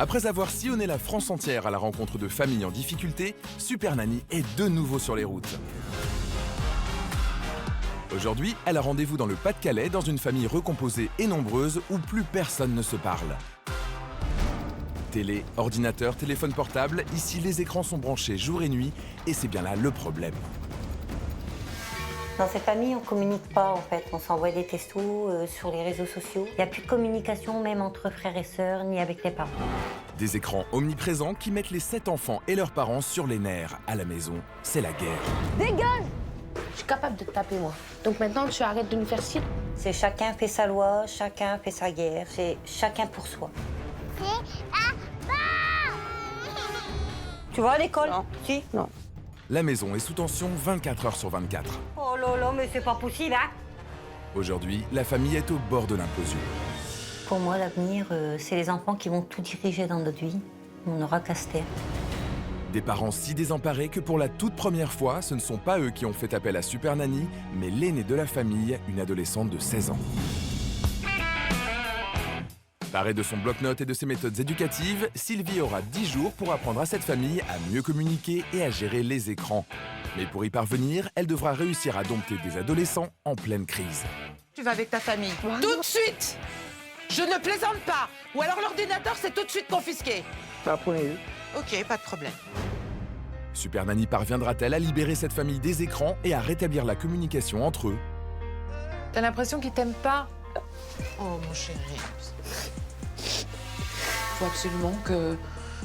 Après avoir sillonné la France entière à la rencontre de familles en difficulté, Super Nanny est de nouveau sur les routes. Aujourd'hui, elle a rendez-vous dans le Pas-de-Calais, dans une famille recomposée et nombreuse où plus personne ne se parle. Télé, ordinateur, téléphone portable, ici les écrans sont branchés jour et nuit et c'est bien là le problème. Dans cette famille, on ne communique pas en fait. On s'envoie des textos sur les réseaux sociaux. Il n'y a plus de communication même entre frères et sœurs ni avec les parents. Des écrans omniprésents qui mettent les 7 enfants et leurs parents sur les nerfs. À la maison, c'est la guerre. Dégage! Je suis capable de te taper, moi. Donc maintenant, tu arrêtes de nous faire ci. C'est chacun fait sa loi, chacun fait sa guerre. C'est chacun pour soi. Tu vas à l'école? Non. Si? Non. La maison est sous tension 24 heures sur 24. Oh là là, mais c'est pas possible, hein? Aujourd'hui, la famille est au bord de l'implosion. Pour moi, l'avenir, c'est les enfants qui vont tout diriger dans notre vie. On n'aura qu'à se taire. Des parents si désemparés que pour la toute première fois, ce ne sont pas eux qui ont fait appel à Super Nanny, mais l'aînée de la famille, une adolescente de 16 ans. Parée de son bloc-notes et de ses méthodes éducatives, Sylvie aura 10 jours pour apprendre à cette famille à mieux communiquer et à gérer les écrans. Mais pour y parvenir, elle devra réussir à dompter des adolescents en pleine crise. Tu vas avec ta famille. Tout de suite! Je ne plaisante pas. Ou alors l'ordinateur, c'est tout de suite confisqué. Pas pour les deux. Ok, pas de problème. Super Nanny parviendra-t-elle à libérer cette famille des écrans et à rétablir la communication entre eux? T'as l'impression qu'il t'aime pas? Oh, mon chéri. Faut absolument que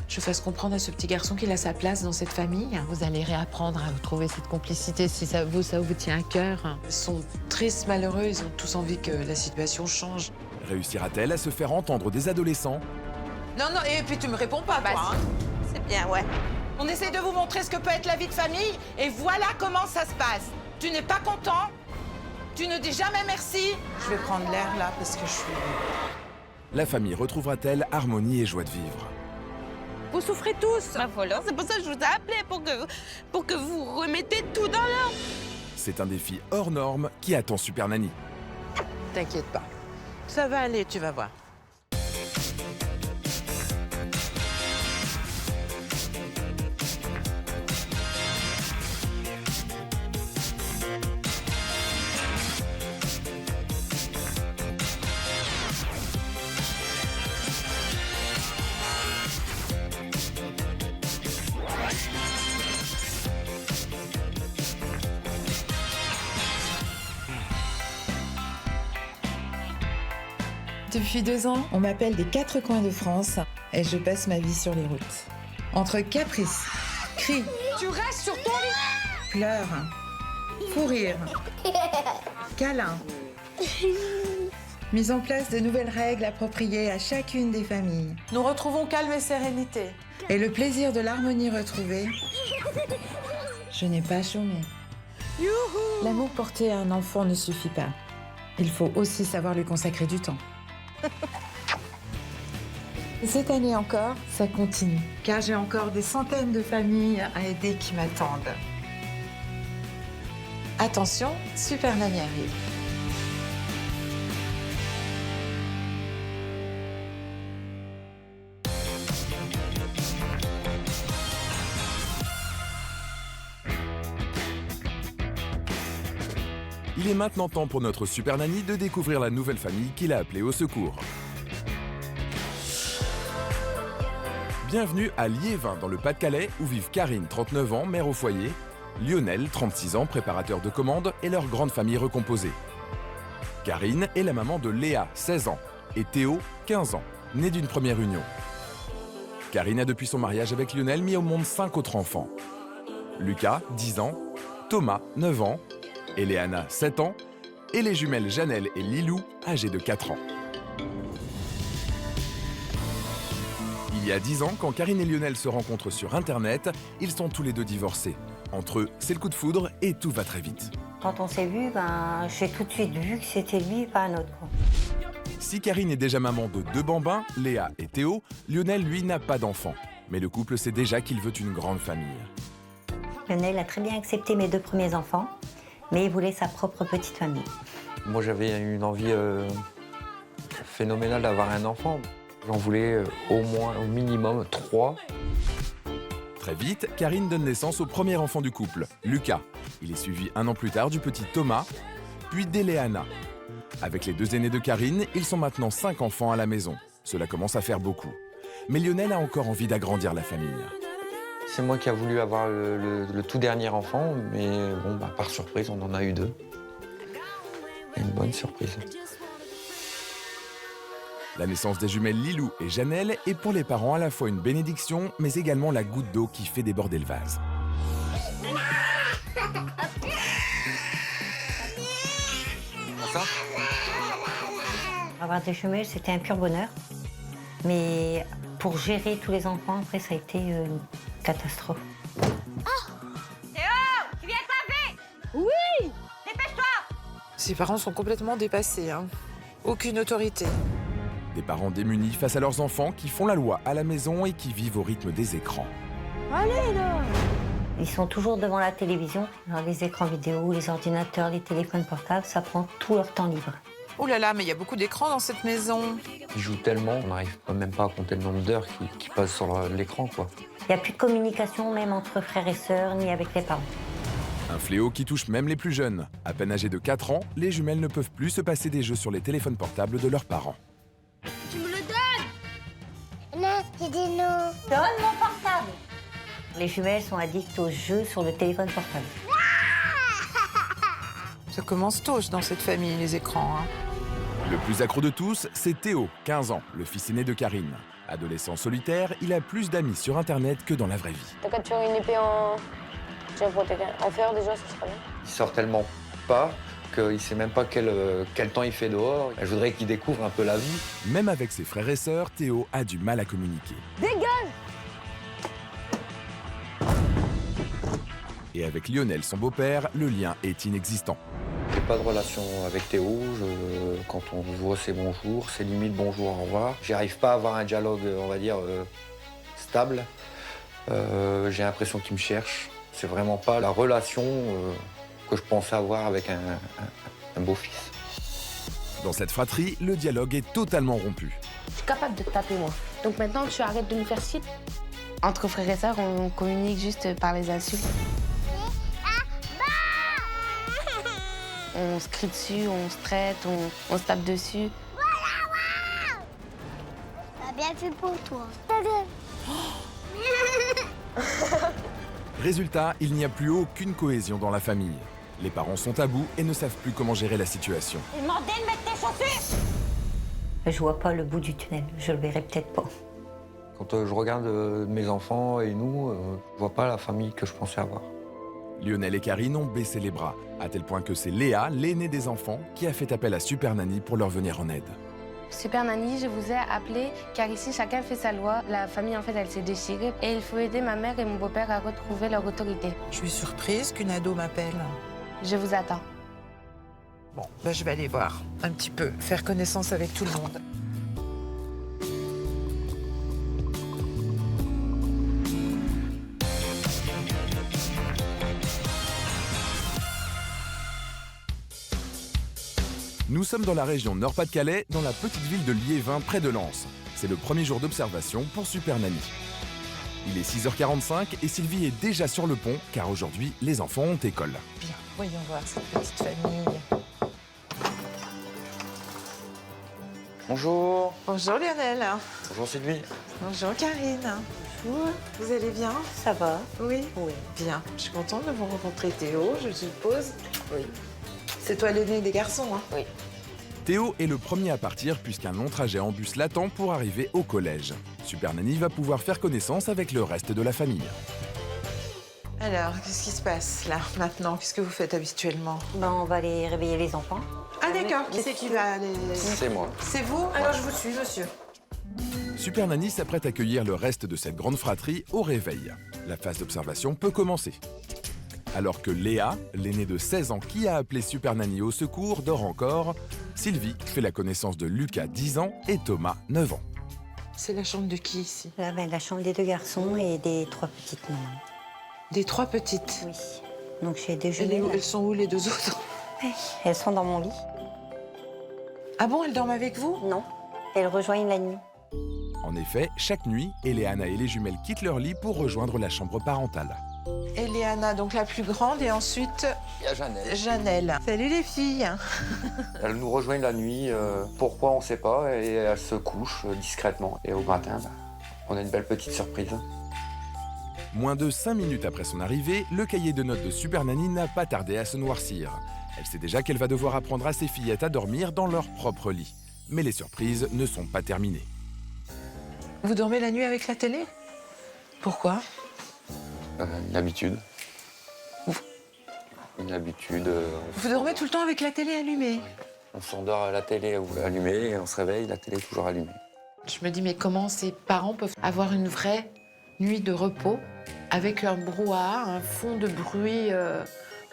je fasse comprendre à ce petit garçon qu'il a sa place dans cette famille. Vous allez réapprendre à retrouver cette complicité si ça vous tient à cœur. Ils sont tristes, malheureux, ils ont tous envie que la situation change. Réussira-t-elle à se faire entendre des adolescents? Non, non, et puis tu me réponds pas, toi. Hein. C'est bien, ouais. On essaie de vous montrer ce que peut être la vie de famille, et voilà comment ça se passe. Tu n'es pas content? Tu ne dis jamais merci? Je vais prendre l'air, là, parce que je suis... La famille retrouvera-t-elle harmonie et joie de vivre? Vous souffrez tous. Bah voilà, c'est pour ça que je vous ai appelé, pour que vous remettez tout dans l'ordre. C'est un défi hors norme qui attend Super Nanny. T'inquiète pas. Ça va aller, tu vas voir. Depuis 2 ans, on m'appelle des 4 coins de France et je passe ma vie sur les routes. Entre caprices, cris, Tu restes sur ton lit. pleurs, fou rire, câlins. Mise en place de nouvelles règles appropriées à chacune des familles. Nous retrouvons calme et sérénité. Et le plaisir de l'harmonie retrouvée, je n'ai pas chômé. L'amour porté à un enfant ne suffit pas. Il faut aussi savoir lui consacrer du temps. Et cette année encore, ça continue, car j'ai encore des centaines de familles à aider qui m'attendent. Attention, Super Nanny arrive. Il est maintenant temps pour notre Super Nanny de découvrir la nouvelle famille qu'il a appelée au secours. Bienvenue à Liévin, dans le Pas-de-Calais, où vivent Karine, 39 ans, mère au foyer, Lionel, 36 ans, préparateur de commandes, et leur grande famille recomposée. Karine est la maman de Léa, 16 ans, et Théo, 15 ans, né d'une première union. Karine a depuis son mariage avec Lionel mis au monde 5 autres enfants. Lucas, 10 ans, Thomas, 9 ans, Eleana, 7 ans, et les jumelles Janelle et Lilou, âgées de 4 ans. Il y a 10 ans, quand Karine et Lionel se rencontrent sur Internet, ils sont tous les deux divorcés. Entre eux, c'est le coup de foudre et tout va très vite. Quand on s'est vu, j'ai tout de suite vu que c'était lui et pas un autre, quoi. Si Karine est déjà maman de 2 bambins, Léa et Théo, Lionel, lui, n'a pas d'enfant. Mais le couple sait déjà qu'il veut une grande famille. Lionel a très bien accepté mes 2 premiers enfants, mais il voulait sa propre petite famille. Moi, j'avais une envie phénoménale d'avoir un enfant. J'en voulais au moins, au minimum 3. Très vite, Karine donne naissance au premier enfant du couple, Lucas. Il est suivi 1 an plus tard du petit Thomas, puis d'Eleana. Avec les 2 aînés de Karine, ils sont maintenant 5 enfants à la maison. Cela commence à faire beaucoup. Mais Lionel a encore envie d'agrandir la famille. C'est moi qui a voulu avoir le tout dernier enfant, mais bon, par surprise, on en a eu 2. Une bonne surprise. La naissance des jumelles Lilou et Janelle est pour les parents à la fois une bénédiction, mais également la goutte d'eau qui fait déborder le vase. Ça ? Avoir des jumelles, c'était un pur bonheur. Mais pour gérer tous les enfants, après, ça a été une catastrophe. Ses parents sont complètement dépassés, hein. Aucune autorité. Des parents démunis face à leurs enfants qui font la loi à la maison et qui vivent au rythme des écrans. Ils sont toujours devant la télévision. Alors, les écrans vidéo, les ordinateurs, les téléphones portables, ça prend tout leur temps libre. Oh là là, mais il y a beaucoup d'écrans dans cette maison. Ils jouent tellement, on n'arrive même pas à compter le nombre d'heures qui passent sur l'écran, quoi. Il n'y a plus de communication, même entre frères et sœurs, ni avec les parents. Un fléau qui touche même les plus jeunes. À peine âgés de 4 ans, les jumelles ne peuvent plus se passer des jeux sur les téléphones portables de leurs parents. Tu me le donnes? Non, j'ai dit non. Donne mon portable. Les jumelles sont addictes aux jeux sur le téléphone portable. Ça commence tôt dans cette famille, les écrans, hein. Le plus accro de tous, c'est Théo, 15 ans, le fils aîné de Karine. Adolescent solitaire, il a plus d'amis sur Internet que dans la vraie vie. T'as qu'à tuer une épée en fer déjà, ça serait bien. Il sort tellement pas qu'il sait même pas quel temps il fait dehors. Je voudrais qu'il découvre un peu la vie. Même avec ses frères et sœurs, Théo a du mal à communiquer. Dégage! Et avec Lionel, son beau-père, le lien est inexistant. J'ai pas de relation avec Théo. Quand on se voit, c'est bonjour, c'est limite bonjour, au revoir. J'arrive pas à avoir un dialogue, on va dire, stable. J'ai l'impression qu'il me cherche. C'est vraiment pas la relation que je pensais avoir avec un beau-fils. Oh. Dans cette fratrie, le dialogue est totalement rompu. Je suis capable de te taper, moi. Donc maintenant, tu arrêtes de nous faire chier. Entre frères et sœurs, on communique juste par les insultes. On se crie dessus, on se traite, on se tape dessus. T'as bien fait pour toi. Résultat, il n'y a plus aucune cohésion dans la famille. Les parents sont à bout et ne savent plus comment gérer la situation. Demandez de mettre tes chaussures. Je vois pas le bout du tunnel. Je le verrai peut-être pas. Quand je regarde mes enfants et nous, je vois pas la famille que je pensais avoir. Lionel et Karine ont baissé les bras, à tel point que c'est Léa, l'aînée des enfants, qui a fait appel à Super Nanny pour leur venir en aide. Super Nanny, je vous ai appelé car ici, chacun fait sa loi. La famille, en fait, elle s'est déchirée et il faut aider ma mère et mon beau-père à retrouver leur autorité. Je suis surprise qu'une ado m'appelle. Je vous attends. Bon, je vais aller voir un petit peu, faire connaissance avec tout le monde. Nous sommes dans la région Nord-Pas-de-Calais, dans la petite ville de Liévin, près de Lens. C'est le premier jour d'observation pour Super Nanny. Il est 6h45 et Sylvie est déjà sur le pont, car aujourd'hui, les enfants ont école. Bien, voyons voir cette petite famille. Bonjour. Bonjour Lionel. Bonjour Sylvie. Bonjour Karine. Bonjour. Vous allez bien? Ça va? Oui. Oui. Bien. Je suis contente de vous rencontrer Théo, je suppose. Oui. C'est toi l'aîné des garçons, hein? Oui. Théo est le premier à partir puisqu'un long trajet en bus l'attend pour arriver au collège. Super Nanny va pouvoir faire connaissance avec le reste de la famille. Alors, qu'est-ce qui se passe là, maintenant? Qu'est-ce que vous faites habituellement? On va aller réveiller les enfants. Ah d'accord, qui c'est qui va aller? C'est moi. C'est vous? Alors je vous suis, monsieur. Super Nanny s'apprête à accueillir le reste de cette grande fratrie au réveil. La phase d'observation peut commencer. Alors que Léa, l'aînée de 16 ans qui a appelé Super Nanny au secours, dort encore, Sylvie fait la connaissance de Lucas, 10 ans, et Thomas, 9 ans. C'est la chambre de qui ici? Là, la chambre des 2 garçons et des 3 petites mamans. Des 3 petites? Oui. Donc j'ai 2 jumelles. Elles sont où les 2 autres? Elles sont dans mon lit. Ah bon, elles dorment avec vous? Non. Elles rejoignent la nuit. En effet, chaque nuit, Eleana et les jumelles quittent leur lit pour rejoindre la chambre parentale. Eliana, donc la plus grande, et ensuite Il y a Jeannelle. Jeannelle. Salut les filles. Elles nous rejoignent la nuit. Pourquoi, on ne sait pas. Et elles se couchent discrètement. Et au matin, on a une belle petite surprise. Moins de 5 minutes après son arrivée, le cahier de notes de Super Nanny n'a pas tardé à se noircir. Elle sait déjà qu'elle va devoir apprendre à ses fillettes à dormir dans leur propre lit. Mais les surprises ne sont pas terminées. Vous dormez la nuit avec la télé? Pourquoi? Une habitude. Une habitude. Vous dormez tout le temps avec la télé allumée? On s'endort à la télé allumée et on se réveille, la télé est toujours allumée. Je me dis, mais comment ces parents peuvent avoir une vraie nuit de repos avec un brouhaha, un fond de bruit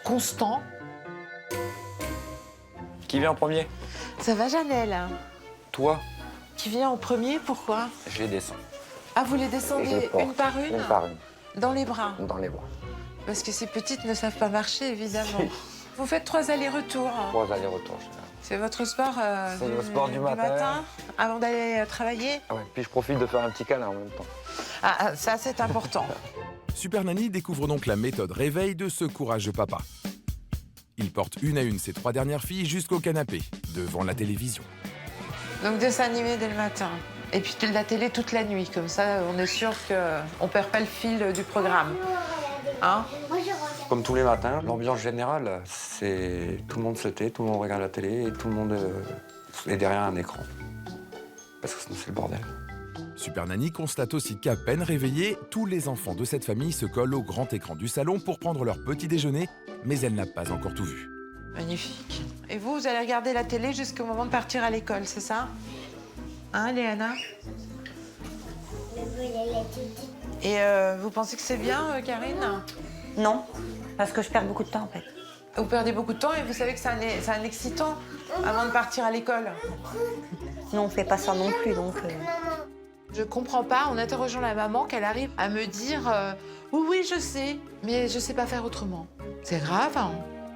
constant? Qui vient en premier? Ça va, Jeannelle? Toi, Qui vient en premier, pourquoi? je les descends. Ah, vous les Et je descendez les porte. une par une? Une par une, Dans les bras? dans les bras. Parce que ces petites ne savent pas marcher, évidemment. Vous faites 3 allers-retours. 3 allers-retours. C'est votre sport, C'est le sport du matin. avant d'aller travailler? Ah ouais. Puis je profite de faire un petit câlin en même temps. Ah, ça, c'est important. Super Nanny découvre donc la méthode réveil de ce courageux papa. Il porte une à une ses 3 dernières filles jusqu'au canapé, devant la télévision. Donc, dessin animé dès le matin. Et puis de la télé toute la nuit. Comme ça, on est sûr qu'on ne perd pas le fil du programme. Hein? Comme tous les matins, l'ambiance générale, c'est tout le monde se tait, tout le monde regarde la télé et tout le monde est derrière un écran. Parce que sinon, c'est le bordel. Super Nanny constate aussi qu'à peine réveillés, tous les enfants de cette famille se collent au grand écran du salon pour prendre leur petit déjeuner, mais elle n'a pas encore tout vu. Magnifique. Et vous allez regarder la télé jusqu'au moment de partir à l'école, c'est ça? Hein, Léana? Et vous pensez que c'est bien, Karine? Non, parce que je perds beaucoup de temps en fait. Vous perdez beaucoup de temps et vous savez que c'est un excitant avant de partir à l'école. Non, on fait pas ça non plus, donc... Je comprends pas, en interrogeant la maman, qu'elle arrive à me dire oui, oui, je sais, mais je sais pas faire autrement. C'est grave, hein,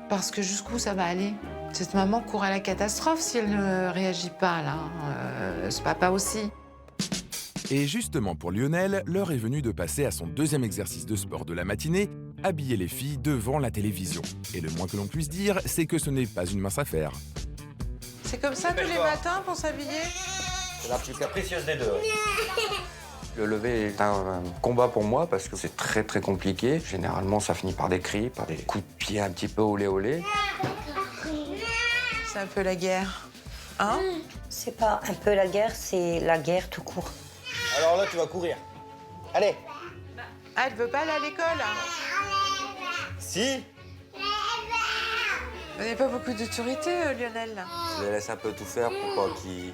parce que jusqu'où ça va aller? Cette maman court à la catastrophe si elle ne réagit pas, là. Ce papa aussi. Et justement pour Lionel, l'heure est venue de passer à son 2e exercice de sport de la matinée, habiller les filles devant la télévision. Et le moins que l'on puisse dire, c'est que ce n'est pas une mince affaire. C'est comme ça tous les matins pour s'habiller? C'est la plus capricieuse des deux. Le lever est un combat pour moi parce que c'est très très compliqué. Généralement, ça finit par des cris, par des coups de pied un petit peu olé olé. C'est un peu la guerre. Hein? C'est pas un peu la guerre, c'est la guerre tout court. Alors là, tu vas courir. Allez. Ah, elle veut pas aller à l'école? Si. Vous n'avez pas beaucoup d'autorité, Lionel, là. Je les laisse un peu tout faire pour pas qu'ils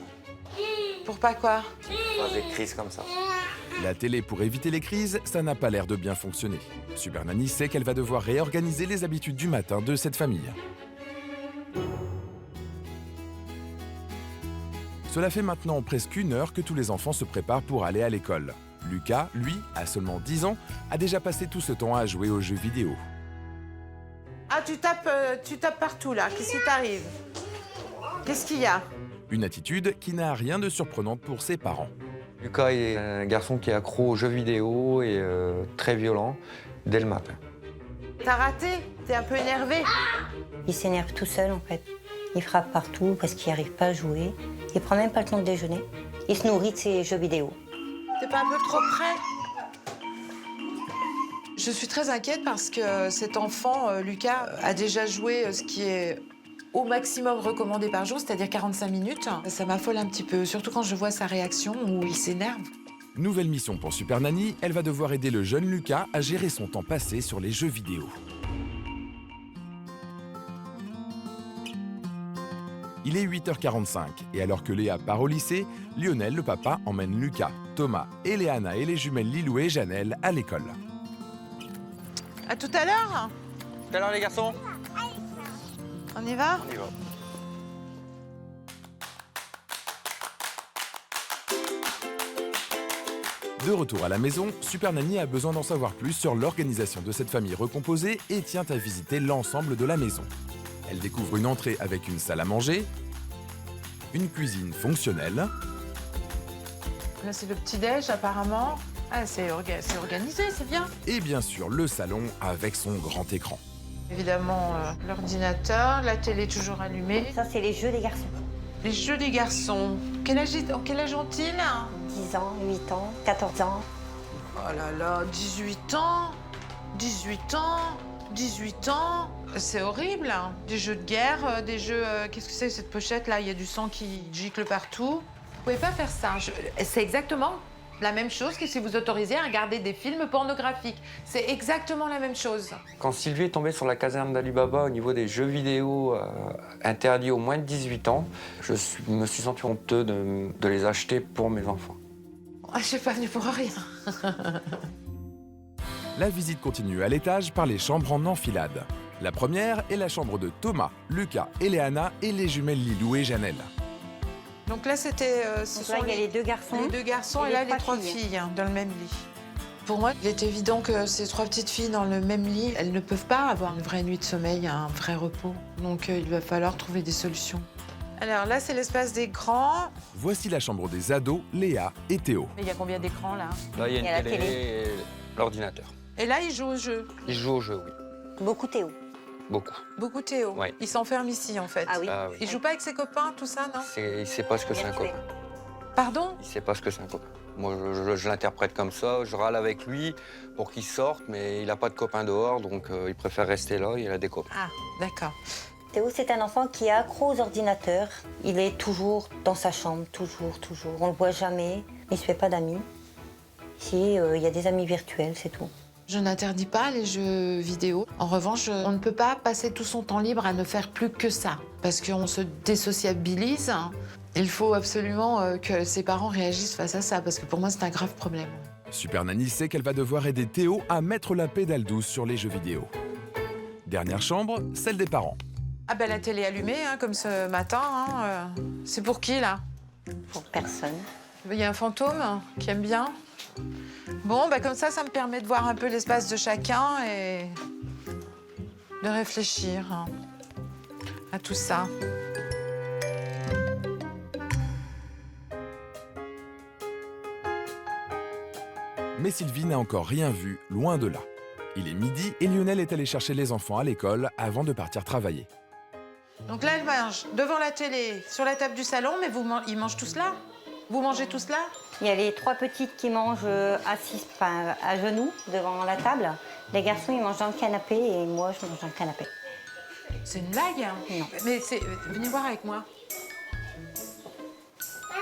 Pour pas quoi? fassent des crises comme ça. La télé pour éviter les crises, ça n'a pas l'air de bien fonctionner. Super Nanny sait qu'elle va devoir réorganiser les habitudes du matin de cette famille. Cela fait maintenant presque 1 heure que tous les enfants se préparent pour aller à l'école. Lucas, lui, à seulement 10 ans, a déjà passé tout ce temps à jouer aux jeux vidéo. Ah, tu tapes partout, là. Qu'est-ce qui t'arrive? Qu'est-ce qu'il y a? Une attitude qui n'a rien de surprenante pour ses parents. Lucas est un garçon qui est accro aux jeux vidéo et très violent dès le matin. T'as raté? T'es un peu énervé? Il s'énerve tout seul en fait. Il frappe partout parce qu'il n'arrive pas à jouer. Il prend même pas le temps de déjeuner. Il se nourrit de ses jeux vidéo. T'es pas un peu trop près? Je suis très inquiète parce que cet enfant, Lucas, a déjà joué ce qui est au maximum recommandé par jour, c'est-à-dire 45 minutes. Ça m'affole un petit peu, surtout quand je vois sa réaction où il s'énerve. Nouvelle mission pour Super Nanny, elle va devoir aider le jeune Lucas à gérer son temps passé sur les jeux vidéo. Il est 8h45 et alors que Léa part au lycée, Lionel, le papa, emmène Lucas, Thomas, Eleana et les jumelles Lilou et Jeannelle à l'école. À tout à l'heure? Tout à l'heure les garçons. On y va? On y va. De retour à la maison, Super Nanny a besoin d'en savoir plus sur l'organisation de cette famille recomposée et tient à visiter l'ensemble de la maison. Elle découvre une entrée avec une salle à manger, une cuisine fonctionnelle, Là, c'est le petit-déj, apparemment. Ah, c'est organisé, c'est bien. Et bien sûr, le salon avec son grand écran. Évidemment, l'ordinateur, la télé toujours allumée. Ça, c'est les jeux des garçons. Les jeux des garçons. Quel âge ont-ils? 10 ans, 8 ans, 14 ans. Oh là là, 18 ans, 18 ans, 18 ans. C'est horrible, hein. Des jeux de guerre, des jeux... qu'est-ce que c'est cette pochette-là? Il y a du sang qui gicle partout. Vous pouvez pas faire ça. C'est exactement la même chose que si vous autorisez à regarder des films pornographiques. C'est exactement la même chose. Quand Sylvie est tombée sur la caserne d'Ali Baba au niveau des jeux vidéo interdits aux moins de 18 ans, me suis senti honteux de les acheter pour mes enfants. Ah, je suis pas venue pour rien. La visite continue à l'étage par les chambres en enfilade. La première est la chambre de Thomas, Lucas, Eleana et les jumelles Lilou et Janelle. Donc là, c'était... Donc là, il y a les deux garçons. Les deux garçons et là, les trois filles hein, dans le même lit. Pour moi, il est évident que ces trois petites filles dans le même lit, elles ne peuvent pas avoir une vraie nuit de sommeil, un vrai repos. Donc il va falloir trouver des solutions. Alors là, c'est l'espace des grands. Voici la chambre des ados, Léa et Théo. Il y a combien d'écrans là? Là, il y a Il y a la une télé télé. et l'ordinateur. Et là, ils jouent au jeu. Ils jouent au jeu, oui. Beaucoup Théo. Beaucoup. Beaucoup Théo. Ouais. Il s'enferme ici, en fait. Ah oui. Ah oui. Il joue pas avec ses copains, tout ça, non? Il sait pas ce que c'est un copain. Pardon? Il sait pas ce que c'est un copain. Moi, je l'interprète comme ça. Je râle avec lui pour qu'il sorte, mais il n'a pas de copains dehors, donc il préfère rester là. Il a des copains. Ah, d'accord. Théo, c'est un enfant qui est accro aux ordinateurs. Il est toujours dans sa chambre, toujours. On le voit jamais. Il se fait pas d'amis. Ici, il y a des amis virtuels, c'est tout. Je n'interdis pas les jeux vidéo. En revanche, on ne peut pas passer tout son temps libre à ne faire plus que ça. Parce qu'on se désociabilise. Il faut absolument que ses parents réagissent face à ça, parce que pour moi, c'est un grave problème. Super Nanny sait qu'elle va devoir aider Théo à mettre la pédale douce sur les jeux vidéo. Dernière chambre, celle des parents. Ah ben la télé allumée, hein, comme ce matin. C'est pour qui, là? Pour personne. Il y a un fantôme qui aime bien. Bon, bah comme ça me permet de voir un peu l'espace de chacun et de réfléchir à tout ça. Mais Sylvie n'a encore rien vu, loin de là. Il est midi et Lionel est allé chercher les enfants à l'école avant de partir travailler. Donc là, elle mange devant la télé, sur la table du salon, mais ils mangent tous là? Vous mangez tous là? Il y a les trois petites qui mangent assises, enfin, à genoux devant la table. Les garçons, ils mangent dans le canapé et moi, je mange dans le canapé. C'est une blague? Non. Mais venez voir avec moi.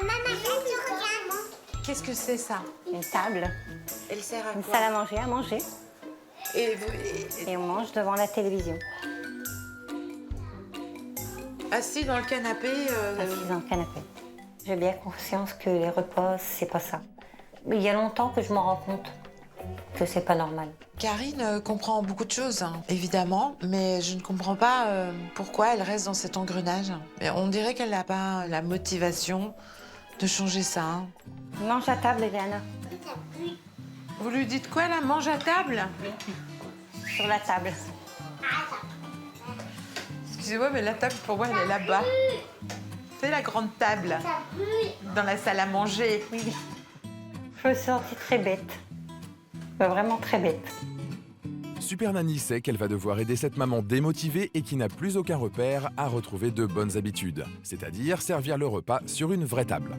Maman, tu regardes. Qu'est-ce que c'est, ça? Une table, Elle sert à une quoi? salle à manger. Et Et on mange devant la télévision. assis dans le canapé. Assise dans le canapé. J'ai bien conscience que les repas, c'est pas ça. Mais il y a longtemps que je m'en rends compte que c'est pas normal. Karine comprend beaucoup de choses, hein, évidemment, mais je ne comprends pas pourquoi elle reste dans cet engrenage. Et on dirait qu'elle n'a pas la motivation de changer ça. Hein. Mange à table, Eliana. Vous lui dites quoi, là? Mange à table? Sur la table. Excusez-moi, mais la table, pour moi, elle est là-bas. C'est la grande table, dans la salle à manger. Oui. Je me suis sentie très bête. Vraiment très bête. Super Nanny sait qu'elle va devoir aider cette maman démotivée et qui n'a plus aucun repère à retrouver de bonnes habitudes, c'est-à-dire servir le repas sur une vraie table.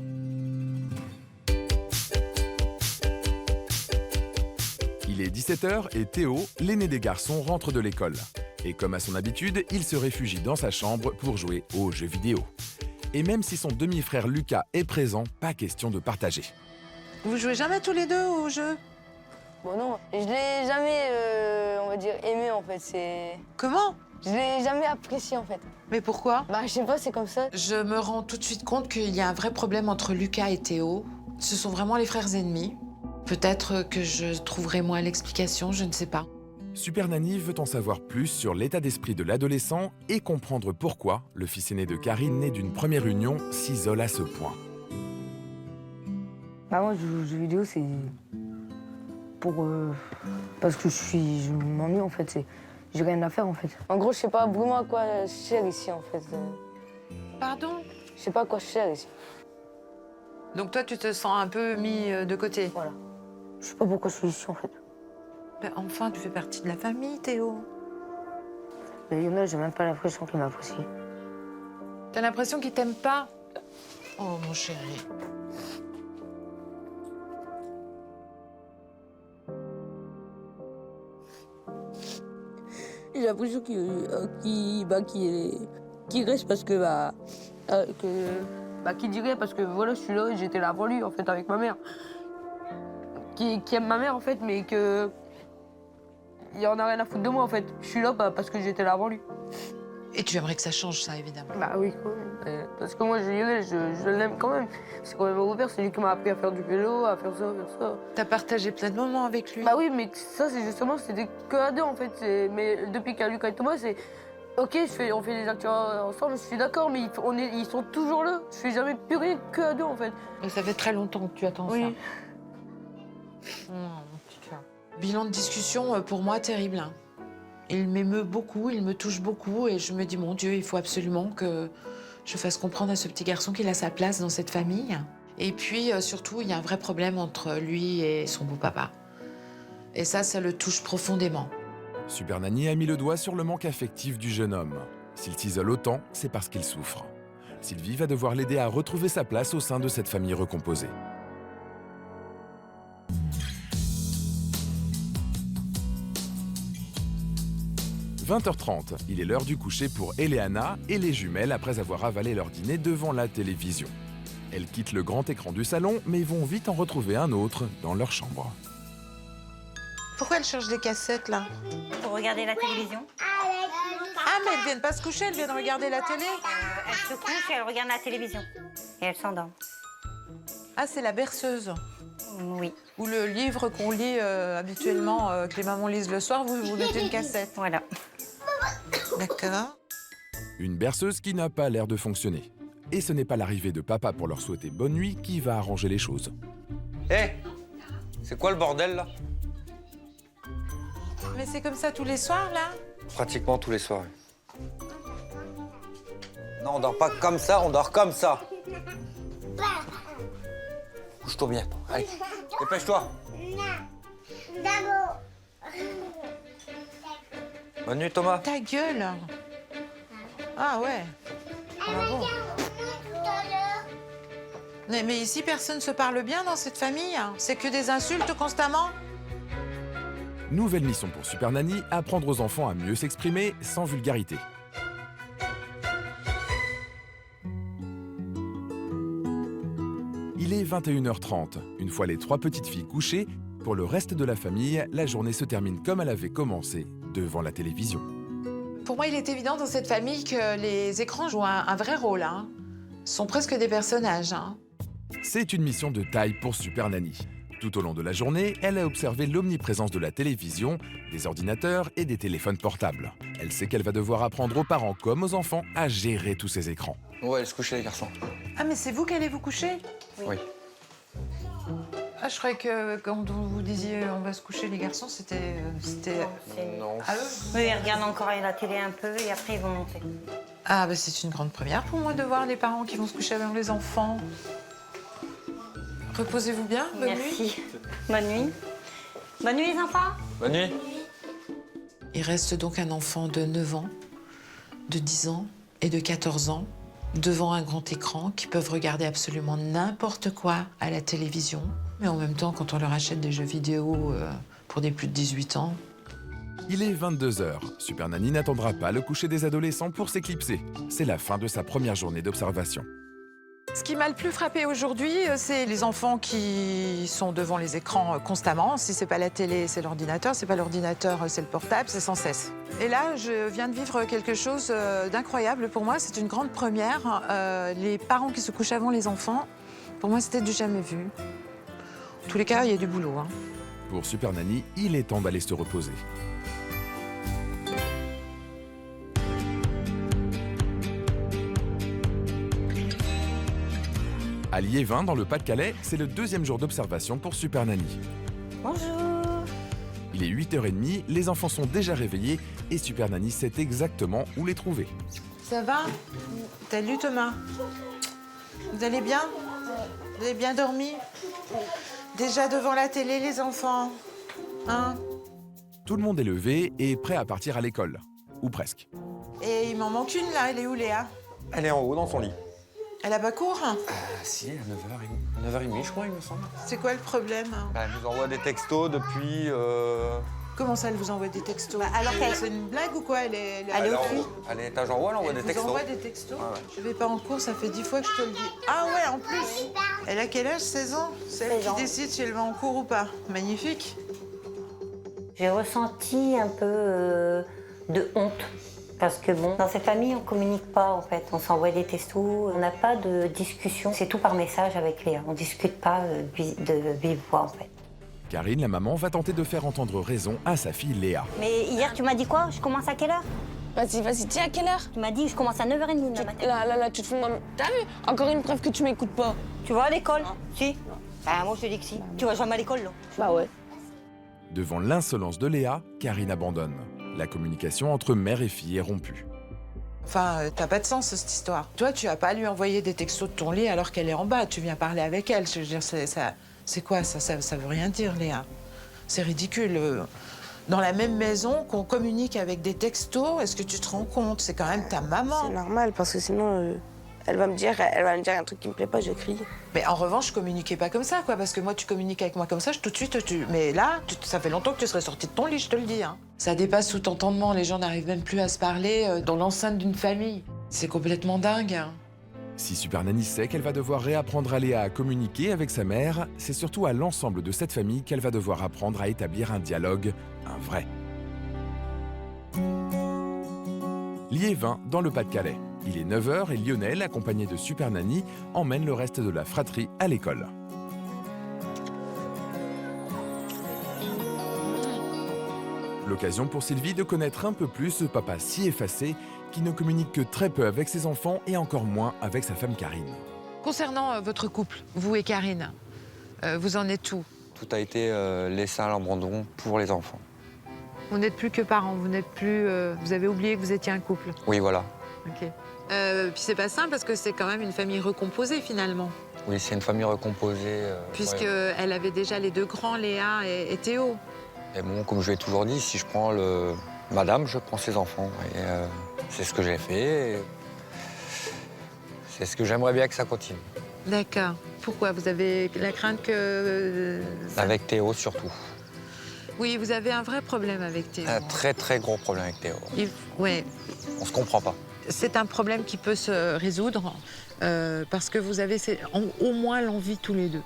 Il est 17h et Théo, l'aîné des garçons, rentre de l'école. Et comme à son habitude, il se réfugie dans sa chambre pour jouer aux jeux vidéo. Et même si son demi-frère Lucas est présent, pas question de partager. Vous jouez jamais tous les deux au jeu? Bon non, je l'ai jamais, on va dire, aimé en fait. Comment? Je l'ai jamais apprécié en fait. Mais pourquoi? Bah je sais pas, c'est comme ça. Je me rends tout de suite compte qu'il y a un vrai problème entre Lucas et Théo. Ce sont vraiment les frères ennemis. Peut-être que je trouverai moi l'explication, je ne sais pas. Super Nanny veut en savoir plus sur l'état d'esprit de l'adolescent et comprendre pourquoi le fils aîné de Karine, né d'une première union, s'isole à ce point. Bah moi, je joue aux jeux vidéo, c'est pour parce que je m'ennuie en fait. J'ai rien à faire en fait. En gros, je sais pas vraiment à quoi je sers ici en fait. Pardon? Je sais pas à quoi je sers ici. Donc toi, tu te sens un peu mis de côté. Voilà. Je sais pas pourquoi je suis ici, en fait. Ben, enfin, tu fais partie de la famille, Théo. Mais Lionel, j'ai même pas l'impression qu'il m'apprécie. T'as l'impression qu'il t'aime pas? Oh, mon chéri. J'ai l'impression qu'il reste parce que qu'il dit rien parce que voilà, je suis là et j'étais là avant lui en fait avec ma mère. Qui aime ma mère en fait, mais que il en a rien à foutre de moi en fait. Je suis là parce que j'étais là avant lui. Et tu aimerais que ça change, ça, évidemment. Bah oui, quand même. Parce que moi, Lionel, je l'aime quand même. C'est quand même mon beau-père, c'est lui qui m'a appris à faire du vélo, à faire ça, à faire ça. T'as partagé plein de moments avec lui. Bah oui, mais ça, c'est justement, c'était que à deux en fait. Mais depuis qu'il y a Lucas et Thomas, c'est ok, on fait des actions ensemble, je suis d'accord, mais ils sont toujours là. Je fais jamais plus rien que à deux en fait. Mais ça fait très longtemps que tu attends ça. Oui. Mon petit cœur. Bilan de discussion, pour moi, terrible. Hein. Il m'émeut beaucoup, il me touche beaucoup et je me dis, mon Dieu, il faut absolument que je fasse comprendre à ce petit garçon qu'il a sa place dans cette famille. Et puis, surtout, il y a un vrai problème entre lui et son beau-papa. Et ça le touche profondément. Super Nanny a mis le doigt sur le manque affectif du jeune homme. S'il s'isole autant, c'est parce qu'il souffre. Sylvie va devoir l'aider à retrouver sa place au sein de cette famille recomposée. « 20h30, il est l'heure du coucher pour Eleana et les jumelles après avoir avalé leur dîner devant la télévision. Elles quittent le grand écran du salon, mais vont vite en retrouver un autre dans leur chambre. Pourquoi elle cherche des cassettes, là? Pour regarder la télévision. Ah, mais elles viennent pas se coucher, elles viennent regarder la télé. Elle se couche et elle regarde la télévision. Et elle s'endort. Ah, c'est la berceuse. Oui. Ou le livre qu'on lit habituellement, que les mamans lisent le soir, vous mettez une cassette. Voilà. D'accord. Une berceuse qui n'a pas l'air de fonctionner. Et ce n'est pas l'arrivée de papa pour leur souhaiter bonne nuit qui va arranger les choses. Hé, c'est quoi le bordel, là? Mais c'est comme ça tous les soirs, là? Pratiquement tous les soirs. Non, on dort pas comme ça, on dort comme ça. Couche-toi bien. Allez, dépêche-toi. Bonne nuit, Thomas. Ta gueule. Ah ouais. Bravo. Mais ici, personne ne se parle bien dans cette famille. C'est que des insultes constamment. Nouvelle mission pour Super Nanny, apprendre aux enfants à mieux s'exprimer sans vulgarité. Il est 21h30. Une fois les 3 petites filles couchées, pour le reste de la famille, la journée se termine comme elle avait commencé, devant la télévision. Pour moi, il est évident dans cette famille que les écrans jouent un vrai rôle. Hein. Ce sont presque des personnages. Hein. C'est une mission de taille pour Super Nanny. Tout au long de la journée, elle a observé l'omniprésence de la télévision, des ordinateurs et des téléphones portables. Elle sait qu'elle va devoir apprendre aux parents comme aux enfants à gérer tous ces écrans. Ouais, se coucher, les garçons. Ah, mais c'est vous qui allez vous coucher? Oui. Ah, je croyais que quand vous disiez on va se coucher les garçons, c'était Non. à eux. Oui, ils regardent encore la télé un peu et après ils vont monter. Ah, bah c'est une grande première pour moi de voir les parents qui vont se coucher avec les enfants. Reposez-vous bien, bonne nuit. Merci. Bonne nuit. Bonne nuit les enfants. Bonne nuit. Il reste donc un enfant de 9 ans, de 10 ans et de 14 ans devant un grand écran qui peuvent regarder absolument n'importe quoi à la télévision. Mais en même temps, quand on leur achète des jeux vidéo pour des plus de 18 ans... Il est 22h. Super Nanny n'attendra pas le coucher des adolescents pour s'éclipser. C'est la fin de sa première journée d'observation. Ce qui m'a le plus frappé aujourd'hui, c'est les enfants qui sont devant les écrans constamment. Si c'est pas la télé, c'est l'ordinateur. Si c'est pas l'ordinateur, c'est le portable, c'est sans cesse. Et là, je viens de vivre quelque chose d'incroyable. Pour moi, c'est une grande première. Les parents qui se couchent avant les enfants, pour moi, c'était du jamais vu. En tous les cas, il y a du boulot. Hein. Pour Super Nanny, il est temps d'aller se reposer. À Liévin, dans le Pas-de-Calais, c'est le 2e jour d'observation pour Super Nanny. Bonjour. Il est 8h30, les enfants sont déjà réveillés et Super Nanny sait exactement où les trouver. Ça va? Salut Thomas. Vous allez bien? Vous avez bien dormi? Déjà devant la télé, les enfants? Hein? Tout le monde est levé et prêt à partir à l'école. Ou presque. Et il m'en manque une, là. Elle est où, Léa? Elle est en haut, dans son lit. Elle a pas cours? Si, à 9h30, je crois, il me semble. C'est quoi le problème? Elle nous envoie des textos depuis... Comment ça, elle vous envoie des textos? alors qu'elle- C'est une blague ou quoi? Elle est au-dessus. À l'étage en haut, elle envoie des vous textos. envoie des textos? Ouais. Je vais pas en cours, ça fait 10 fois que je te le dis. Ah ouais, en plus. Elle a quel âge? 16 ans? C'est elle 16 ans. qui décide si elle va en cours ou pas. Magnifique. J'ai ressenti un peu de honte. Parce que bon, dans cette famille, on communique pas en fait. On s'envoie des textos, on n'a pas de discussion. C'est tout par message avec Léa. On discute pas de vive voix en fait. Karine, la maman, va tenter de faire entendre raison à sa fille Léa. Mais hier, tu m'as dit quoi? Je commence à quelle heure? Vas-y, tiens, à quelle heure? Tu m'as dit je commence à 9h30 le matin. Là, tu te fous de moi. T'as vu? Encore une preuve que tu m'écoutes pas. Tu vas à l'école? Si. Ah, moi je te dis que si. Tu vas jamais à l'école là. Bah ouais. Devant l'insolence de Léa, Karine abandonne. La communication entre mère et fille est rompue. Enfin, t'as pas de sens, cette histoire. Toi, tu vas pas lui envoyer des textos de ton lit alors qu'elle est en bas. Tu viens parler avec elle. Je veux dire, c'est quoi ça? Ça veut rien dire, Léa. C'est ridicule. Dans la même maison, qu'on communique avec des textos, est-ce que tu te rends compte? C'est quand même ta maman. C'est normal, parce que sinon, elle va me dire un truc qui me plaît pas, je crie. Mais en revanche, je communiquais pas comme ça, quoi. Parce que moi, tu communiques avec moi comme ça, tout de suite, Mais là, ça fait longtemps que tu serais sortie de ton lit, je te le dis. Hein. Ça dépasse tout entendement. Les gens n'arrivent même plus à se parler dans l'enceinte d'une famille. C'est complètement dingue. Hein. Si Super Nanny sait qu'elle va devoir réapprendre à Léa à communiquer avec sa mère, c'est surtout à l'ensemble de cette famille qu'elle va devoir apprendre à établir un dialogue, un vrai. Liévin, dans le Pas-de-Calais. Il est 9h et Lionel, accompagné de Super Nanny, emmène le reste de la fratrie à l'école. L'occasion pour Sylvie de connaître un peu plus ce papa si effacé qui ne communique que très peu avec ses enfants et encore moins avec sa femme Karine. Concernant votre couple, vous et Karine, vous en êtes où? Tout a été laissé à l'abandon pour les enfants. Vous n'êtes plus que parents, vous n'êtes plus... vous avez oublié que vous étiez un couple. Oui, voilà. Ok. Puis c'est pas simple parce que c'est quand même une famille recomposée finalement. Oui, c'est une famille recomposée. Puisqu'elle avait déjà les deux grands, Léa et Théo. Et bon, comme je l'ai toujours dit, si je prends madame, je prends ses enfants. Et c'est ce que j'ai fait. Et c'est ce que j'aimerais bien que ça continue. D'accord. Pourquoi? Vous avez la crainte que... Avec Théo surtout. Oui, vous avez un vrai problème avec Théo. Un très très gros problème avec Théo. Ouais. On se comprend pas. C'est un problème qui peut se résoudre parce que vous avez au moins l'envie tous les deux.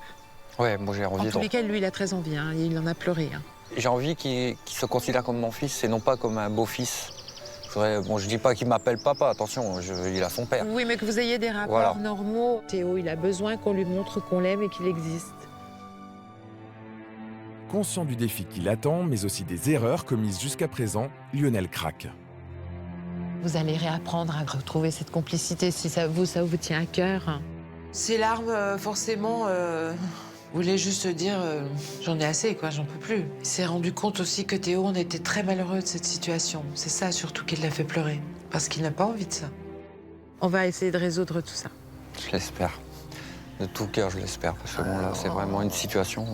Ouais, moi j'ai envie. En tous les cas, lui, il a très envie. Hein, il en a pleuré. Hein. J'ai envie qu'il se considère comme mon fils et non pas comme un beau-fils. Je dis pas qu'il m'appelle papa, attention, il a son père. Oui, mais que vous ayez des rapports normaux. Théo, il a besoin qu'on lui montre qu'on l'aime et qu'il existe. Conscient du défi qui l'attend, mais aussi des erreurs commises jusqu'à présent, Lionel craque. Vous allez réapprendre à retrouver cette complicité si ça vous tient à cœur. Ces larmes, forcément, voulait juste dire j'en ai assez, quoi, j'en peux plus. Il s'est rendu compte aussi que Théo, on était très malheureux de cette situation. C'est ça surtout qui l'a fait pleurer, parce qu'il n'a pas envie de ça. On va essayer de résoudre tout ça. Je l'espère. De tout cœur, je l'espère, parce que bon, là, c'est vraiment une situation...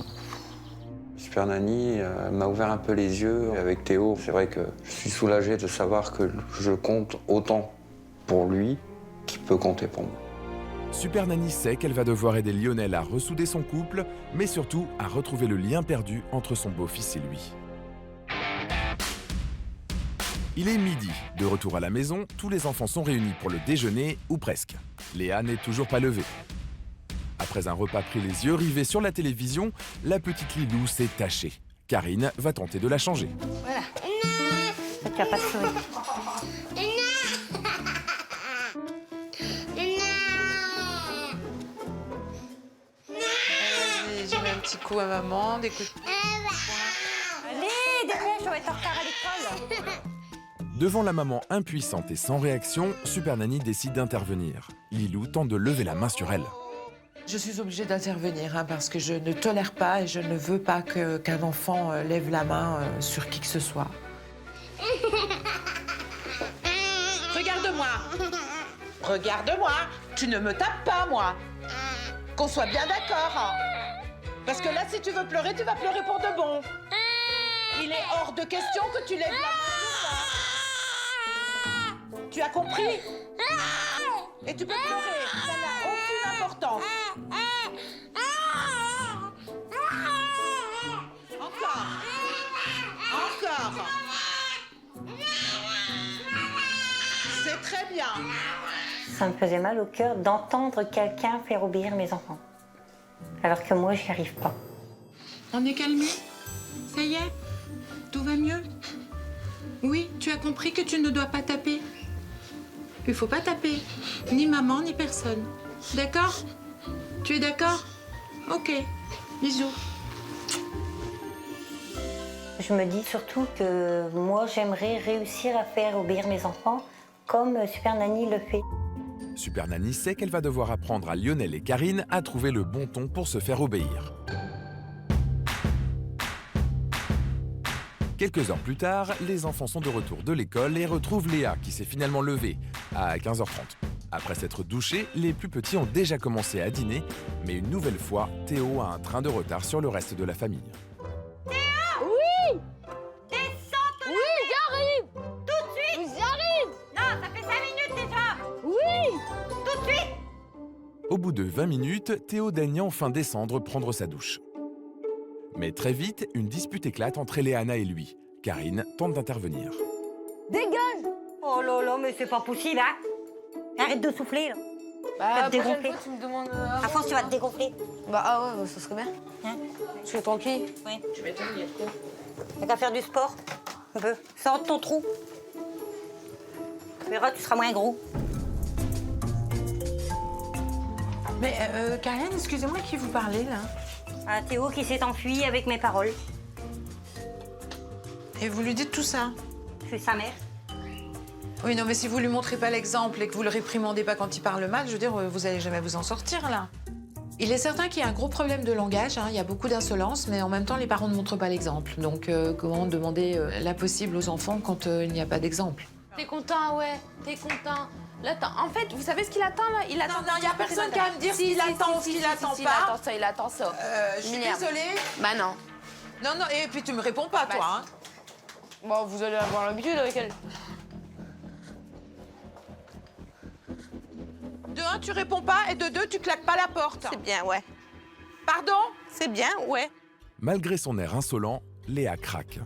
Super Nanny m'a ouvert un peu les yeux avec Théo. C'est vrai que je suis soulagé de savoir que je compte autant pour lui qu'il peut compter pour moi. Super Nanny sait qu'elle va devoir aider Lionel à ressouder son couple, mais surtout à retrouver le lien perdu entre son beau-fils et lui. Il est midi. De retour à la maison, tous les enfants sont réunis pour le déjeuner, ou presque. Léa n'est toujours pas levée. Après un repas pris les yeux rivés sur la télévision, la petite Lilou s'est tachée. Karine va tenter de la changer. Voilà. Tu vas pas te sourire. Vas-y, je mets un petit coup à maman, des coups de... Allez, dépêche, on va être en retard à l'école. Devant la maman impuissante et sans réaction, Super Nanny décide d'intervenir. Lilou tente de lever la main sur elle. Je suis obligée d'intervenir hein, parce que je ne tolère pas et je ne veux pas qu'un enfant lève la main sur qui que ce soit. Regarde-moi. Regarde-moi. Tu ne me tapes pas, moi. Qu'on soit bien d'accord. Hein. Parce que là, si tu veux pleurer, tu vas pleurer pour de bon. Il est hors de question que tu lèves la main. Tu as compris? Et tu peux pleurer. Ça n'a aucune importance. Encore. Encore. C'est très bien. Ça me faisait mal au cœur d'entendre quelqu'un faire obéir mes enfants. Alors que moi, j'y arrive pas. On est calmé? Ça y est? Tout va mieux? Oui, tu as compris que tu ne dois pas taper? Il faut pas taper. Ni maman, ni personne. D'accord? Tu es d'accord? Ok. Bisous. Je me dis surtout que moi, j'aimerais réussir à faire obéir mes enfants comme Super Nanny le fait. Super Nanny sait qu'elle va devoir apprendre à Lionel et Karine à trouver le bon ton pour se faire obéir. Quelques heures plus tard, les enfants sont de retour de l'école et retrouvent Léa qui s'est finalement levée à 15h30. Après s'être douchés, les plus petits ont déjà commencé à dîner, mais une nouvelle fois, Théo a un train de retard sur le reste de la famille. Oui! Descends! Oui, j'arrive! Tout de suite! J'arrive! Non, ça fait 5 minutes déjà! Oui! Tout de suite! Au bout de 20 minutes, Théo daigne enfin descendre prendre sa douche. Mais très vite, une dispute éclate entre Eleana et lui. Karine tente d'intervenir. Dégage! Oh là là, mais c'est pas possible, hein? Arrête de souffler, là. Bah, Tu vas te prochaine dégonfler. fois, tu me demandes... À force, tu vas te dégonfler. Bah, ah ouais, ça serait bien. Hein? Je suis tranquille. Oui. Tu m'étonnes, il y a de quoi. T'as qu'à faire du sport. Un peu. Sors de ton trou. Tu verras, tu seras moins gros. Mais Karine, excusez-moi, qui vous parlez là? Ah, Théo qui s'est enfui avec mes paroles. Et vous lui dites tout ça? Je suis sa mère. Oui, non, mais si vous lui montrez pas l'exemple et que vous le réprimandez pas quand il parle mal, je veux dire, vous allez jamais vous en sortir là. Il est certain qu'il y a un gros problème de langage, hein. Il y a beaucoup d'insolence, mais en même temps, les parents ne montrent pas l'exemple. Donc, comment demander l'impossible aux enfants quand il n'y a pas d'exemple? T'es content, ouais, t'es content. Là, en fait, vous savez ce qu'il attend, là? Il attend... Non, il y a personne qui va me dire s'il attend ou s'il attend Il pas. attend ça, il attend ça. Je suis Merde. désolée. Bah non. Non, non, et puis tu me réponds pas, Bah, toi, hein. Bon, vous allez avoir l'habitude avec elle. De un, tu réponds pas, et de deux, tu claques pas la porte. C'est bien, ouais. Pardon? C'est bien, ouais. Malgré son air insolent, Léa craque.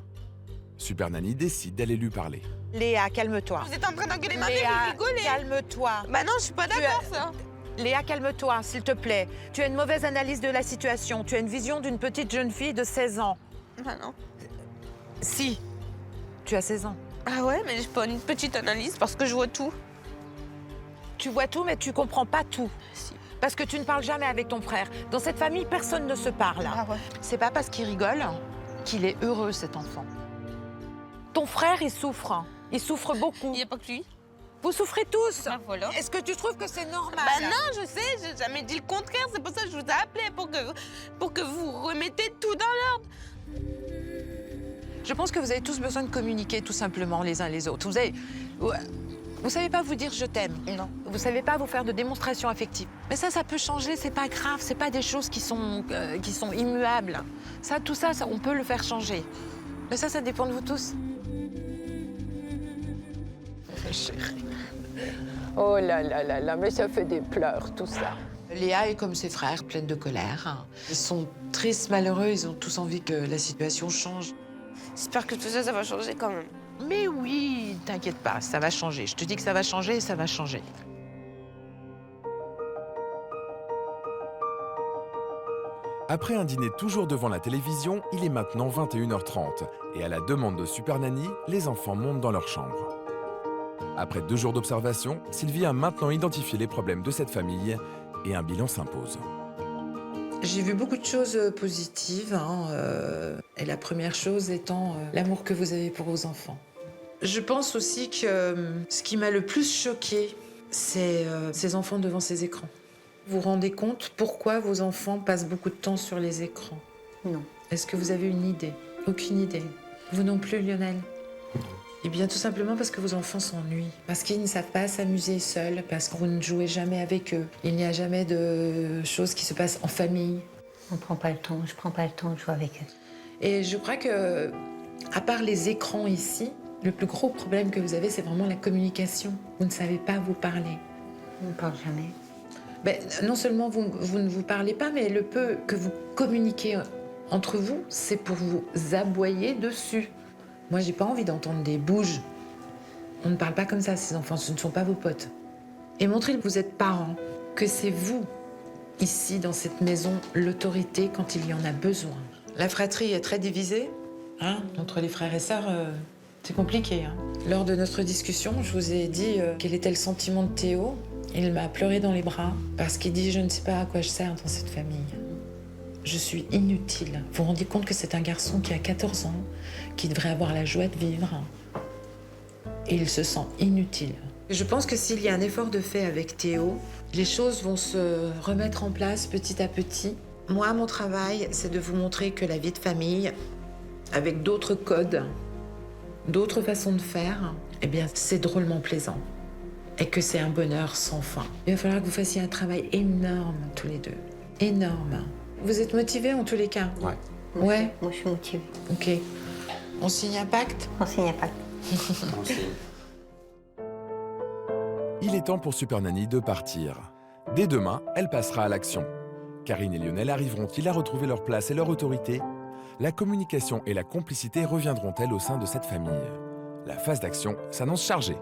Super Nanny décide d'aller lui parler. Léa, calme-toi. Vous êtes en train d'engueuler ma mère, Léa, vous rigolez. calme-toi. Bah non, je suis pas d'accord, ça. Léa, calme-toi, s'il te plaît. Tu as une mauvaise analyse de la situation. Tu as une vision d'une petite jeune fille de 16 ans. Bah non. Si, tu as 16 ans. Ah ouais, mais j'ai pas une petite analyse parce que je vois tout. Tu vois tout, mais tu comprends pas tout. Si. Parce que tu ne parles jamais avec ton frère. Dans cette famille, personne ne se parle. Ah ouais. C'est pas parce qu'il rigole qu'il est heureux, cet enfant. Ton frère, il souffre. Il souffre beaucoup. Il n'y a pas que lui. Vous souffrez tous. Bah voilà. Est-ce que tu trouves que c'est normal? Bah non, je sais, j'ai jamais dit le contraire. C'est pour ça que je vous ai appelé, pour que vous remettez tout dans l'ordre. Je pense que vous avez tous besoin de communiquer, tout simplement, les uns les autres. Vous savez pas vous dire je t'aime. Non. Vous savez pas vous faire de démonstrations affectives. Mais ça peut changer, c'est pas grave. C'est pas des choses qui sont immuables. Tout ça, on peut le faire changer. Mais ça dépend de vous tous. Chérie. Oh là là là là, mais ça fait des pleurs, tout ça. Léa est comme ses frères, pleine de colère. Ils sont tristes, malheureux, ils ont tous envie que la situation change. J'espère que tout ça, ça va changer quand même. Mais oui, t'inquiète pas, ça va changer. Je te dis que ça va changer et ça va changer. Après un dîner toujours devant la télévision, il est maintenant 21h30 et à la demande de Super Nanny, les enfants montent dans leur chambre. Après 2 jours d'observation, Sylvie a maintenant identifié les problèmes de cette famille et un bilan s'impose. J'ai vu beaucoup de choses positives, et la première chose étant l'amour que vous avez pour vos enfants. Je pense aussi que ce qui m'a le plus choquée, c'est ces enfants devant ces écrans. Vous vous rendez compte pourquoi vos enfants passent beaucoup de temps sur les écrans? Non. Est-ce que vous avez une idée? Aucune idée. Vous non plus, Lionel? Eh bien, tout simplement parce que vos enfants s'ennuient. Parce qu'ils ne savent pas s'amuser seuls, parce que vous ne jouez jamais avec eux. Il n'y a jamais de choses qui se passent en famille. On prend pas le temps, je prends pas le temps de jouer avec eux. Et je crois que, à part les écrans ici, le plus gros problème que vous avez, c'est vraiment la communication. Vous ne savez pas vous parler. On ne parle jamais. Ben, non seulement vous ne vous parlez pas, mais le peu que vous communiquez entre vous, c'est pour vous aboyer dessus. Moi, j'ai pas envie d'entendre des bouges. On ne parle pas comme ça, ces enfants, ce ne sont pas vos potes. Et montrez que vous êtes parents, que c'est vous, ici, dans cette maison, l'autorité quand il y en a besoin. La fratrie est très divisée, hein, entre les frères et sœurs, c'est compliqué. Hein. Lors de notre discussion, je vous ai dit quel était le sentiment de Théo. Il m'a pleuré dans les bras parce qu'il dit « Je ne sais pas à quoi je sers dans cette famille. Je suis inutile. » Vous vous rendez compte que c'est un garçon qui a 14 ans, qui devrait avoir la joie de vivre, et il se sent inutile. Je pense que s'il y a un effort de fait avec Théo, les choses vont se remettre en place petit à petit. Moi, mon travail, c'est de vous montrer que la vie de famille, avec d'autres codes, d'autres façons de faire, eh bien, c'est drôlement plaisant. Et que c'est un bonheur sans fin. Il va falloir que vous fassiez un travail énorme, tous les deux. Énorme. Vous êtes motivés en tous les cas? Ouais. Ouais? Moi, je suis motivée. Ok. On signe un pacte? On signe un pacte. Il est temps pour Super Nanny de partir. Dès demain, elle passera à l'action. Karine et Lionel arriveront-ils à retrouver leur place et leur autorité? La communication et la complicité reviendront-elles au sein de cette famille? La phase d'action s'annonce chargée.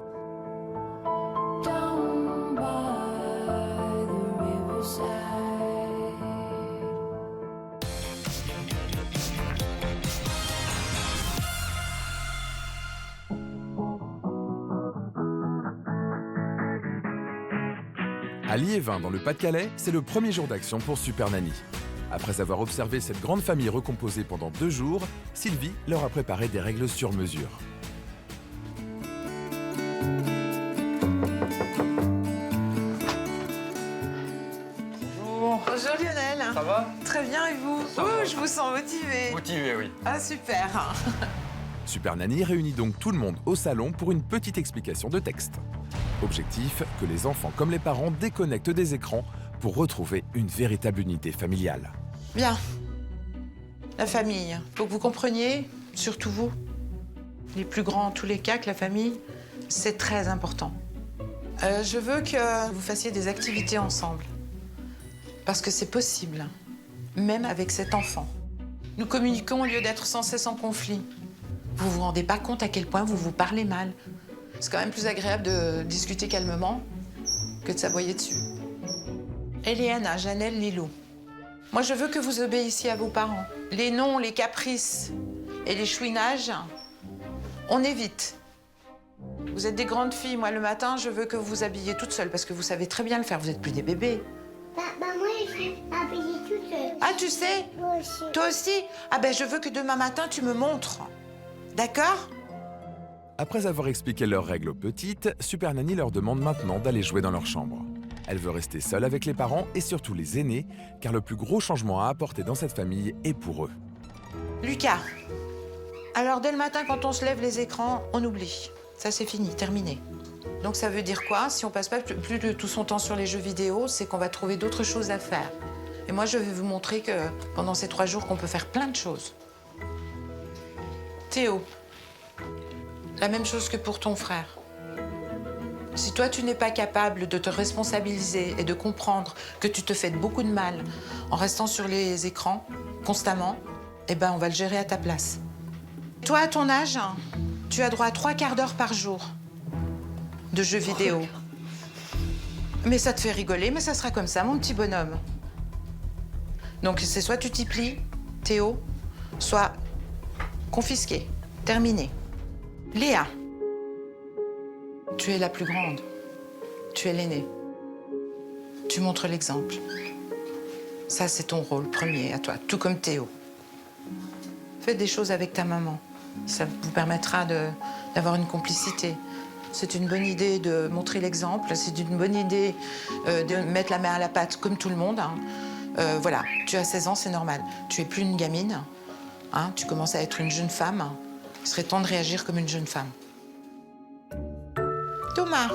À Liévin, dans le Pas-de-Calais, c'est le premier jour d'action pour Super Nanny. Après avoir observé cette grande famille recomposée pendant 2 jours, Sylvie leur a préparé des règles sur mesure. Bonjour Lionel. Ça va? Très bien, et vous? Ça va. Je vous sens motivé. Motivé, oui. Ah, super. Super Nanny réunit donc tout le monde au salon pour une petite explication de texte. Objectif, que les enfants comme les parents déconnectent des écrans pour retrouver une véritable unité familiale. Bien. La famille. Faut que vous compreniez, surtout vous, les plus grands en tous les cas, que la famille, c'est très important. Je veux que vous fassiez des activités ensemble. Parce que c'est possible, même avec cet enfant. Nous communiquons au lieu d'être sans cesse en conflit. Vous vous rendez pas compte à quel point vous vous parlez mal. C'est quand même plus agréable de discuter calmement que de s'aboyer dessus. Eliana, Janelle, Lilou. Moi, je veux que vous obéissiez à vos parents. Les noms, les caprices et les chouinages, on évite. Vous êtes des grandes filles. Moi, le matin, je veux que vous vous habilliez toute seule parce que vous savez très bien le faire. Vous n'êtes plus des bébés. Moi, je suis habillée toute seule. Ah, tu sais? Toi aussi. Toi aussi? Ah ben, je veux que demain matin, tu me montres. D'accord? Après avoir expliqué leurs règles aux petites, Super Nanny leur demande maintenant d'aller jouer dans leur chambre. Elle veut rester seule avec les parents et surtout les aînés, car le plus gros changement à apporter dans cette famille est pour eux. Lucas, alors dès le matin, quand on se lève les écrans, on oublie. Ça, c'est fini, terminé. Donc ça veut dire quoi? Si on passe pas plus de tout son temps sur les jeux vidéo, c'est qu'on va trouver d'autres choses à faire. Et moi, je vais vous montrer que pendant ces 3 jours, qu'on peut faire plein de choses. Théo, la même chose que pour ton frère. Si toi, tu n'es pas capable de te responsabiliser et de comprendre que tu te fais beaucoup de mal en restant sur les écrans constamment, eh ben, on va le gérer à ta place. Toi, à ton âge, tu as droit à 3 quarts d'heure par jour de jeux vidéo. Mais ça te fait rigoler, mais ça sera comme ça, mon petit bonhomme. Donc, c'est soit tu t'y plies, Théo, soit confisqué, terminé. Léa, tu es la plus grande. Tu es l'aînée. Tu montres l'exemple. Ça, c'est ton rôle premier à toi, tout comme Théo. Faites des choses avec ta maman. Ça vous permettra d'avoir une complicité. C'est une bonne idée de montrer l'exemple. C'est une bonne idée de mettre la main à la pâte comme tout le monde. Hein. Voilà, tu as 16 ans, c'est normal. Tu es plus une gamine. Hein. Tu commences à être une jeune femme. Il serait temps de réagir comme une jeune femme. Thomas,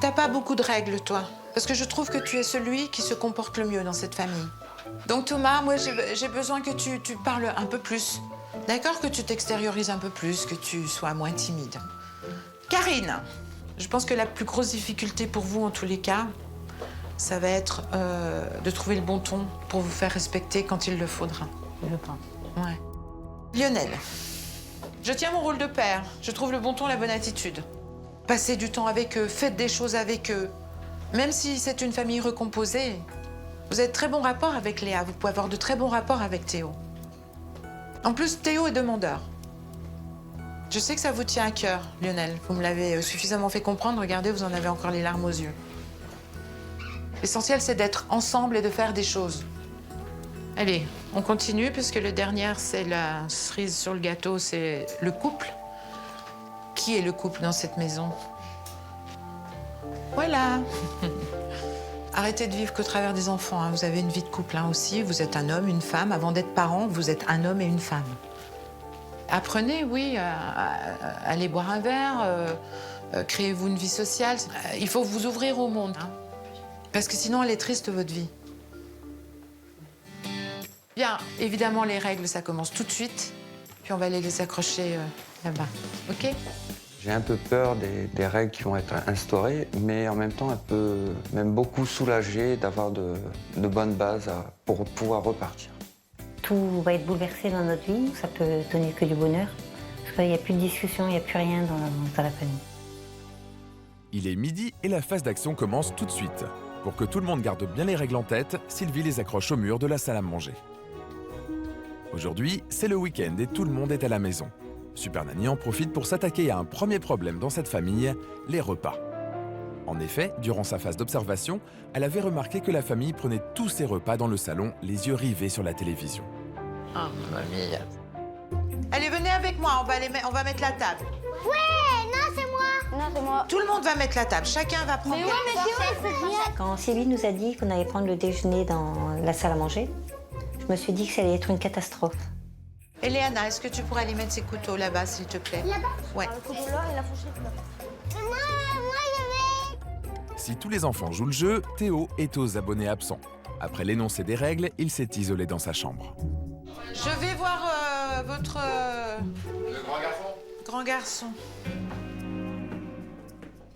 t'as pas beaucoup de règles, toi. Parce que je trouve que tu es celui qui se comporte le mieux dans cette famille. Donc Thomas, moi j'ai besoin que tu parles un peu plus. D'accord? Que tu t'extériorises un peu plus, que tu sois moins timide. Karine, je pense que la plus grosse difficulté pour vous, en tous les cas, ça va être de trouver le bon ton pour vous faire respecter quand il le faudra. Je pense. Ouais. Lionel, je tiens mon rôle de père. Je trouve le bon ton, la bonne attitude. Passez du temps avec eux, faites des choses avec eux. Même si c'est une famille recomposée, vous avez de très bons rapports avec Léa. Vous pouvez avoir de très bons rapports avec Théo. En plus, Théo est demandeur. Je sais que ça vous tient à cœur, Lionel. Vous me l'avez suffisamment fait comprendre. Regardez, vous en avez encore les larmes aux yeux. L'essentiel, c'est d'être ensemble et de faire des choses. Allez, on continue, puisque le dernier, c'est la cerise sur le gâteau, c'est le couple. Qui est le couple dans cette maison? Voilà. Arrêtez de vivre qu'au travers des enfants. Hein. Vous avez une vie de couple aussi. Vous êtes un homme, une femme. Avant d'être parent, vous êtes un homme et une femme. Apprenez, oui, à aller boire un verre. Créez-vous une vie sociale. Il faut vous ouvrir au monde. Hein. Parce que sinon, elle est triste, votre vie. Bien, évidemment, les règles, ça commence tout de suite. Puis on va aller les accrocher là-bas. OK? J'ai un peu peur des règles qui vont être instaurées, mais en même temps un peu, même beaucoup soulagé d'avoir de bonnes bases pour pouvoir repartir. Tout va être bouleversé dans notre vie, ça peut donner que du bonheur. Parce qu'il n'y a plus de discussion, il n'y a plus rien dans la famille. Il est midi et la phase d'action commence tout de suite. Pour que tout le monde garde bien les règles en tête, Sylvie les accroche au mur de la salle à manger. Aujourd'hui, c'est le week-end et tout le monde est à la maison. Super Nanny en profite pour s'attaquer à un premier problème dans cette famille, les repas. En effet, durant sa phase d'observation, elle avait remarqué que la famille prenait tous ses repas dans le salon, les yeux rivés sur la télévision. Ah, mamie. Allez, venez avec moi, on va mettre la table. Ouais, non, c'est moi. Non, c'est moi. Tout le monde va mettre la table, chacun va prendre... Mais ouais, mais c'est rien. Quand Sylvie nous a dit qu'on allait prendre le déjeuner dans la salle à manger, je me suis dit que ça allait être une catastrophe. Eleana, est-ce que tu pourrais aller mettre ces couteaux là-bas, s'il te plaît? Là-bas? Ouais. Le couteau là et la fourchette là. Moi, je vais. Si tous les enfants jouent le jeu, Théo est aux abonnés absents. Après l'énoncé des règles, il s'est isolé dans sa chambre. Je vais voir votre... Le grand garçon. Grand garçon.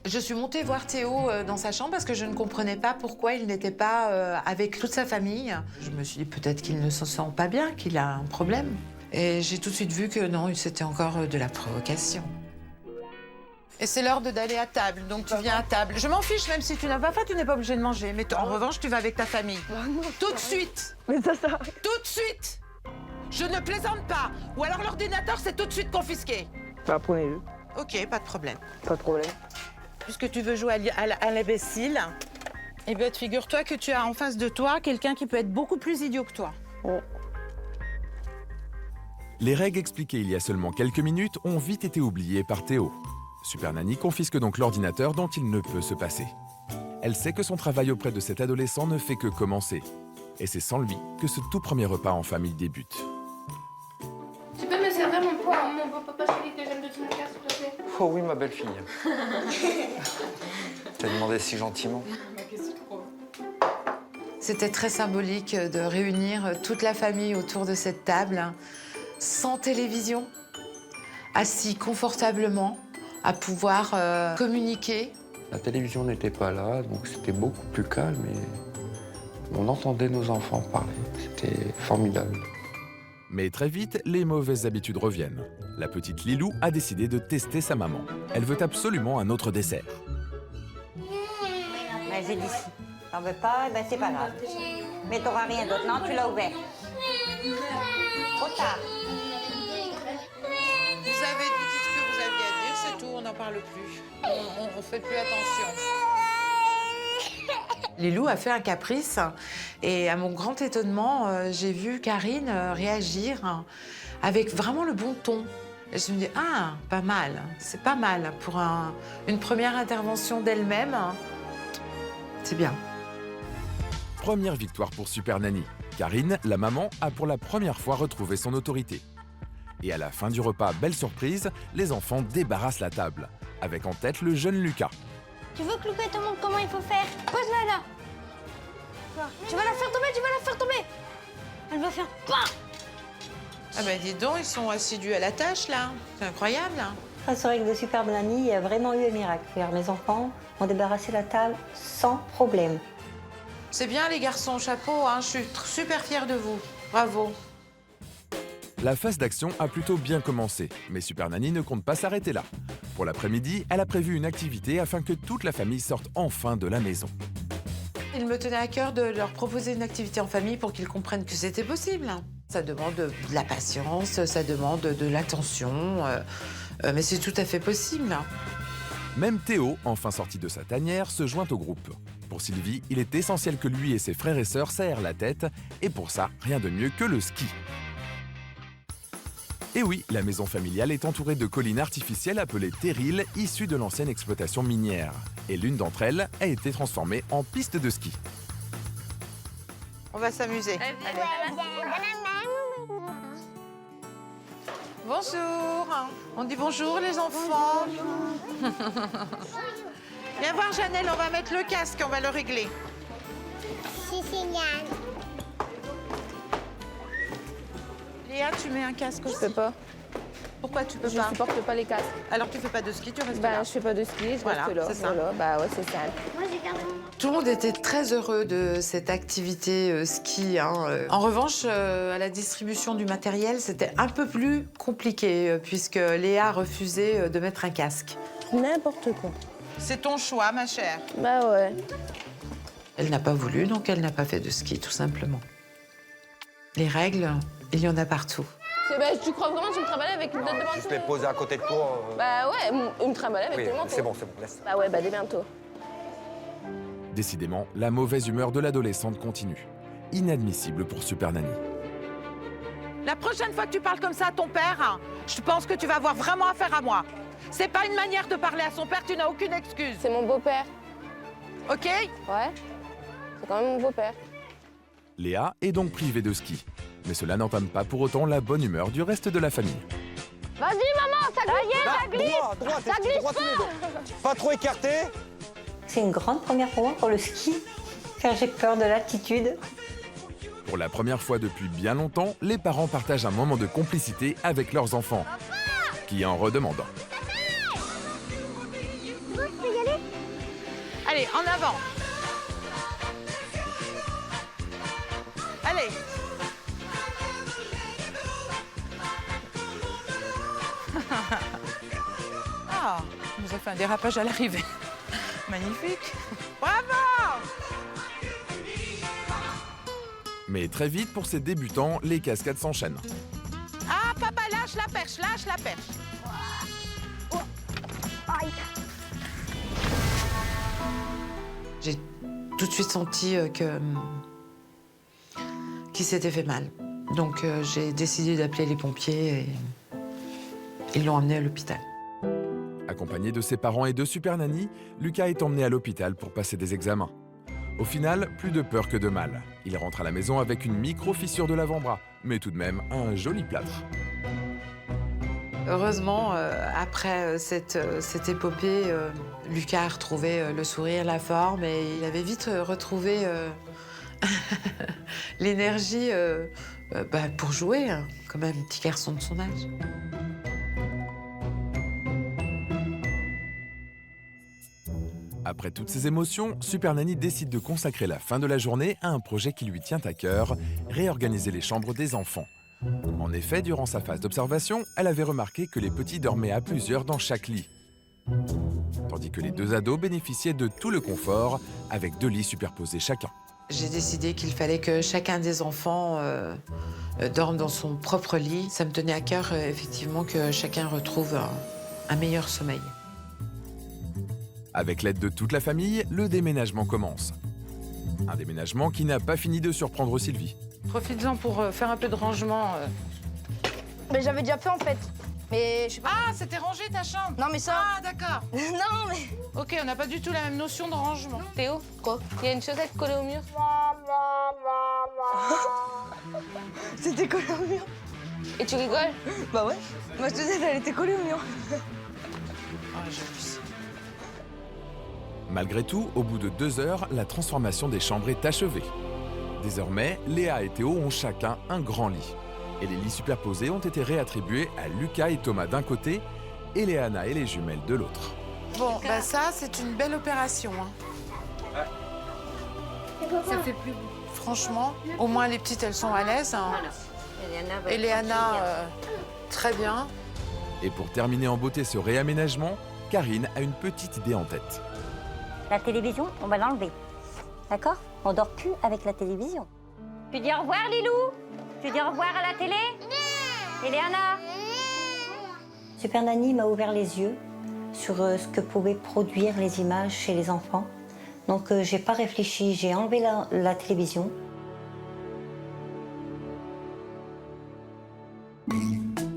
Je suis montée voir Théo dans sa chambre parce que je ne comprenais pas pourquoi il n'était pas avec toute sa famille. Je me suis dit peut-être qu'il ne se sent pas bien, qu'il a un problème. Et j'ai tout de suite vu que non, c'était encore de la provocation. Et c'est l'heure d'aller à table, donc tu viens à table. Je m'en fiche, même si tu n'as pas faim, tu n'es pas obligé de manger. Mais en revanche, tu vas avec ta famille. Tout de suite. Mais ça. Tout de suite. Je ne plaisante pas. Ou alors l'ordinateur, c'est tout de suite confisqué. Bah, prenez-le. Ok, pas de problème. Pas de problème. Puisque tu veux jouer à l'imbécile, eh bien, figure-toi que tu as en face de toi quelqu'un qui peut être beaucoup plus idiot que toi. Oh. Les règles expliquées il y a seulement quelques minutes ont vite été oubliées par Théo. Super Nanny confisque donc l'ordinateur dont il ne peut se passer. Elle sait que son travail auprès de cet adolescent ne fait que commencer. Et c'est sans lui que ce tout premier repas en famille débute. Tu peux me servir mon papa chéri que j'aime de tout mon cœur, s'il te plaît? Oh oui, ma belle-fille. T'as demandé si gentiment. C'était très symbolique de réunir toute la famille autour de cette table, sans télévision, assis confortablement, à pouvoir communiquer. La télévision n'était pas là, donc c'était beaucoup plus calme et on entendait nos enfants parler. C'était formidable. Mais très vite, les mauvaises habitudes reviennent. La petite Lilou a décidé de tester sa maman. Elle veut absolument un autre dessert. Mais j'ai dit si. T'en veux pas, ben c'est pas grave. Mais t'auras rien d'autre. Non, tu l'as ouvert. Trop tard. Vous avez dit ce que vous aviez à dire, c'est tout, on n'en parle plus. On fait plus attention. Lilou a fait un caprice et à mon grand étonnement, j'ai vu Karine réagir avec vraiment le bon ton. Et je me dis, ah, pas mal, c'est pas mal pour une première intervention d'elle-même. C'est bien. Première victoire pour Super Nanny. Karine, la maman, a pour la première fois retrouvé son autorité. Et à la fin du repas, belle surprise, les enfants débarrassent la table, avec en tête le jeune Lucas. Tu veux que Lucas te montre comment il faut faire? Pose-la là. Tu vas la faire tomber, tu vas la faire tomber. Elle va faire PAM. Ah ben dis donc, ils sont assidus à la tâche là. C'est incroyable. Ah, c'est vrai que de Super Nanny a vraiment eu un miracle. Mes enfants ont débarrassé la table sans problème. C'est bien les garçons, chapeau, hein. Je suis super fière de vous. Bravo. La phase d'action a plutôt bien commencé, mais Super Nanny ne compte pas s'arrêter là. Pour l'après-midi, elle a prévu une activité afin que toute la famille sorte enfin de la maison. Il me tenait à cœur de leur proposer une activité en famille pour qu'ils comprennent que c'était possible. Ça demande de la patience, ça demande de l'attention, mais c'est tout à fait possible. Même Théo, enfin sorti de sa tanière, se joint au groupe. Pour Sylvie, il est essentiel que lui et ses frères et sœurs s'aèrent la tête, et pour ça, rien de mieux que le ski. Et oui, la maison familiale est entourée de collines artificielles appelées terrils, issues de l'ancienne exploitation minière. Et l'une d'entre elles a été transformée en piste de ski. On va s'amuser. Bonjour. On dit bonjour les enfants. Viens voir Janelle, on va mettre le casque, on va le régler. C'est génial. Léa, tu mets un casque aussi. Je peux pas. Pourquoi tu peux Je pas? supporte pas les casques. Alors tu fais pas de ski, tu restes Bah, là. je fais pas de ski, je Voilà, reste là. c'est ça. Voilà, bah ouais, c'est ça. Moi, j'ai gardé. Tout le monde était très heureux de cette activité ski. En revanche, à la distribution du matériel, c'était un peu plus compliqué puisque Léa refusait de mettre un casque. N'importe quoi. C'est ton choix, ma chère. Bah ouais. Elle n'a pas voulu, donc elle n'a pas fait de ski, tout simplement. Les règles, il y en a partout. Bah, tu crois vraiment que tu me travailles avec une date de Je l'ai posé à côté de toi. Bah ouais, il me travaille avec Oui, tout le monde. c'est bon, laisse. Bah ouais, bah dès bientôt. Décidément, la mauvaise humeur de l'adolescente continue. Inadmissible pour Super Nanny. La prochaine fois que tu parles comme ça à ton père, je pense que tu vas avoir vraiment affaire à moi. C'est pas une manière de parler à son père, tu n'as aucune excuse. C'est mon beau-père. Ok? Ouais. C'est quand même mon beau-père. Léa est donc privée de ski. Mais cela n'entame pas pour autant la bonne humeur du reste de la famille. Vas-y, maman, ça glisse, ça glisse. Droit tous les deux. Pas trop écarté. C'est une grande première pour moi pour le ski, car j'ai peur de l'altitude. Pour la première fois depuis bien longtemps, les parents partagent un moment de complicité avec leurs enfants, qui en redemandent. Allez, en avant. Allez. Ah, on nous a fait un dérapage à l'arrivée. Magnifique. Bravo! Mais très vite, pour ces débutants, les cascades s'enchaînent. Ah, papa, lâche la perche, lâche la perche. J'ai tout de suite senti qu'il s'était fait mal. Donc j'ai décidé d'appeler les pompiers et ils l'ont emmené à l'hôpital. Accompagné de ses parents et de Super Nanny, Lucas est emmené à l'hôpital pour passer des examens. Au final, plus de peur que de mal. Il rentre à la maison avec une micro-fissure de l'avant-bras, mais tout de même un joli plâtre. Heureusement, après cette épopée, Lucas a retrouvé le sourire, la forme et il avait vite retrouvé l'énergie pour jouer, hein, comme un petit garçon de son âge. Après toutes ces émotions, Super Nanny décide de consacrer la fin de la journée à un projet qui lui tient à cœur, réorganiser les chambres des enfants. En effet, durant sa phase d'observation, elle avait remarqué que les petits dormaient à plusieurs dans chaque lit, tandis que les deux ados bénéficiaient de tout le confort, avec 2 lits superposés chacun. J'ai décidé qu'il fallait que chacun des enfants dorme dans son propre lit. Ça me tenait à cœur, effectivement, que chacun retrouve un meilleur sommeil. Avec l'aide de toute la famille, le déménagement commence. Un déménagement qui n'a pas fini de surprendre Sylvie. Profites-en pour faire un peu de rangement. Mais j'avais déjà fait en fait. Mais je sais pas. Ah, c'était rangé ta chambre? Non, mais ça. Ah, d'accord. Non, mais. Ok, on n'a pas du tout la même notion de rangement. Théo, quoi? Il y a une chaussette collée au mur. C'était collé au mur. Et tu rigoles? Bah ouais. Ma chaussette, elle était collée au mur. Ah, j'ai vu ça. Malgré tout, au bout de 2 heures, la transformation des chambres est achevée. Désormais, Léa et Théo ont chacun un grand lit. Et les lits superposés ont été réattribués à Lucas et Thomas d'un côté et Léana et les jumelles de l'autre. Bon, bah ça, c'est une belle opération. Hein. Ça fait plus. Franchement, au moins les petites, elles sont à l'aise. Hein. Et Léana, très bien. Et pour terminer en beauté ce réaménagement, Karine a une petite idée en tête. La télévision, on va l'enlever. D'accord? On dort plus avec la télévision. Tu dis au revoir, Lilou? Tu dis au revoir à la télé? Léana? Super Nanny m'a ouvert les yeux sur ce que pouvaient produire les images chez les enfants. Donc j'ai pas réfléchi, j'ai enlevé la télévision. «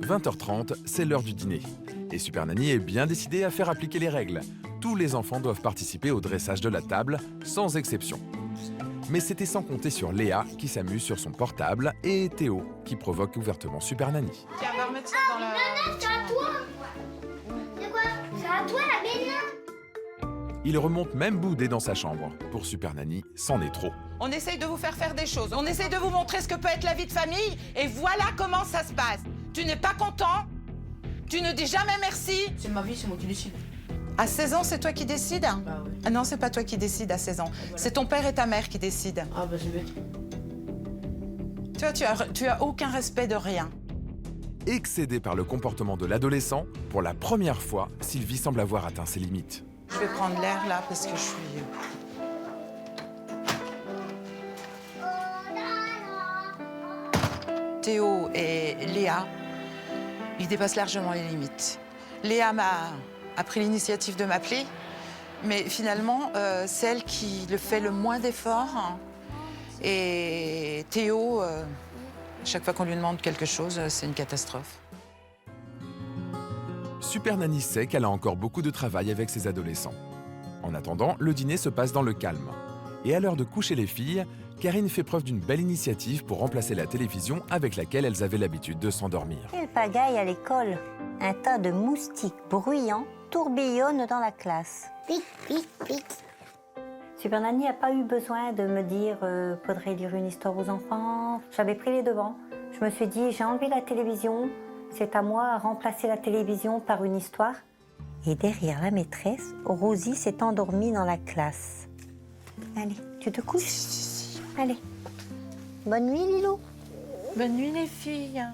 20h30, c'est l'heure du dîner. Et Super Nanny est bien décidée à faire appliquer les règles. Tous les enfants doivent participer au dressage de la table, sans exception. Mais c'était sans compter sur Léa, qui s'amuse sur son portable, et Théo, qui provoque ouvertement Super Nanny. Tiens, on va remettre ça dans la... Non, c'est à toi. C'est quoi? C'est à toi la belle. Il remonte même boudé dans sa chambre. Pour Super Nanny, c'en est trop. On essaye de vous faire des choses, on essaye de vous montrer ce que peut être la vie de famille, et voilà comment ça se passe. Tu n'es pas content? Tu ne dis jamais merci? C'est ma vie, c'est moi qui décide. À 16 ans, c'est toi qui décides? Bah oui. Ah non, c'est pas toi qui décides à 16 ans. C'est ton père et ta mère qui décident. Ah bah c'est bête. Tu vois, tu as aucun respect de rien. Excédé par le comportement de l'adolescent, pour la première fois, Sylvie semble avoir atteint ses limites. Je vais prendre l'air là parce que je suis... Théo et Léa, ils dépassent largement les limites. Léa a pris l'initiative de m'appeler, mais finalement, c'est elle qui le fait le moins d'efforts. Et Théo, chaque fois qu'on lui demande quelque chose, c'est une catastrophe. Super Nanny sait qu'elle a encore beaucoup de travail avec ses adolescents. En attendant, le dîner se passe dans le calme. Et à l'heure de coucher les filles, Karine fait preuve d'une belle initiative pour remplacer la télévision avec laquelle elles avaient l'habitude de s'endormir. Quelle pagaille à l'école! Un tas de moustiques bruyants tourbillonnent dans la classe. Pic, pic, pic. Super Nanny n'a pas eu besoin de me dire faudrait lire une histoire aux enfants. J'avais pris les devants. Je me suis dit, j'ai enlevé la télévision. C'est à moi à remplacer la télévision par une histoire. Et derrière la maîtresse, Rosie s'est endormie dans la classe. Allez, tu te couches? Allez. Bonne nuit, Lilou. Bonne nuit, les filles.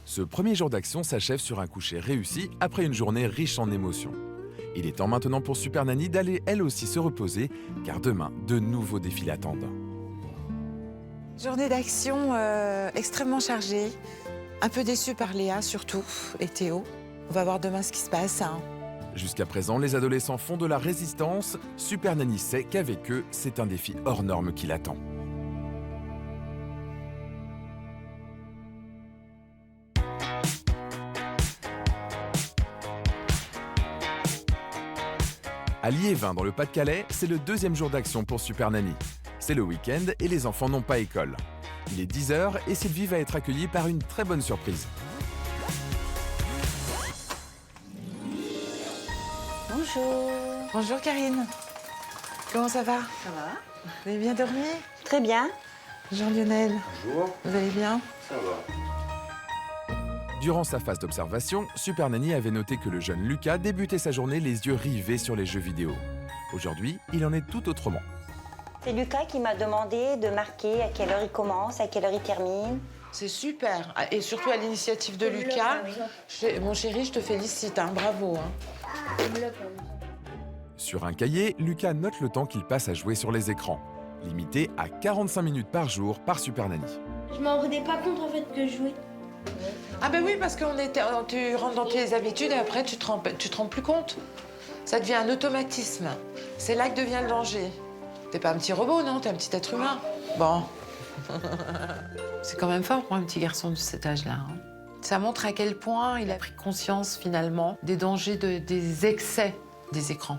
Ce premier jour d'action s'achève sur un coucher réussi après une journée riche en émotions. Il est temps maintenant pour Super Nanny d'aller elle aussi se reposer, car demain, de nouveaux défis l'attendent. Journée d'action extrêmement chargée. Un peu déçue par Léa, surtout, et Théo. On va voir demain ce qui se passe. Hein. Jusqu'à présent, les adolescents font de la résistance. Super Nanny sait qu'avec eux, c'est un défi hors norme qui l'attend. À Liévin, dans le Pas-de-Calais, c'est le deuxième jour d'action pour Super Nanny. C'est le week-end et les enfants n'ont pas école. Il est 10h et Sylvie va être accueillie par une très bonne surprise. Bonjour. Bonjour, Karine. Comment ça va? Ça va? Vous avez bien dormi? Très bien. Bonjour, Lionel. Bonjour. Vous allez bien? Ça va. Durant sa phase d'observation, Super Nanny avait noté que le jeune Lucas débutait sa journée les yeux rivés sur les jeux vidéo. Aujourd'hui, il en est tout autrement. C'est Lucas qui m'a demandé de marquer à quelle heure il commence, à quelle heure il termine. C'est super. Et surtout à l'initiative de Lucas. Mon chéri, je te félicite. Hein. Bravo. Hein. Sur un cahier, Lucas note le temps qu'il passe à jouer sur les écrans, limité à 45 minutes par jour par Super Nanny. Je m'en rendais pas compte en fait que je jouais. Ah ben oui, parce que tu rentres dans tes habitudes et après tu te rends plus compte. Ça devient un automatisme. C'est là que devient le danger. T'es pas un petit robot, non? T'es un petit être humain. Bon. C'est quand même fort pour un petit garçon de cet âge-là. Hein. Ça montre à quel point il a pris conscience finalement des dangers des excès des écrans.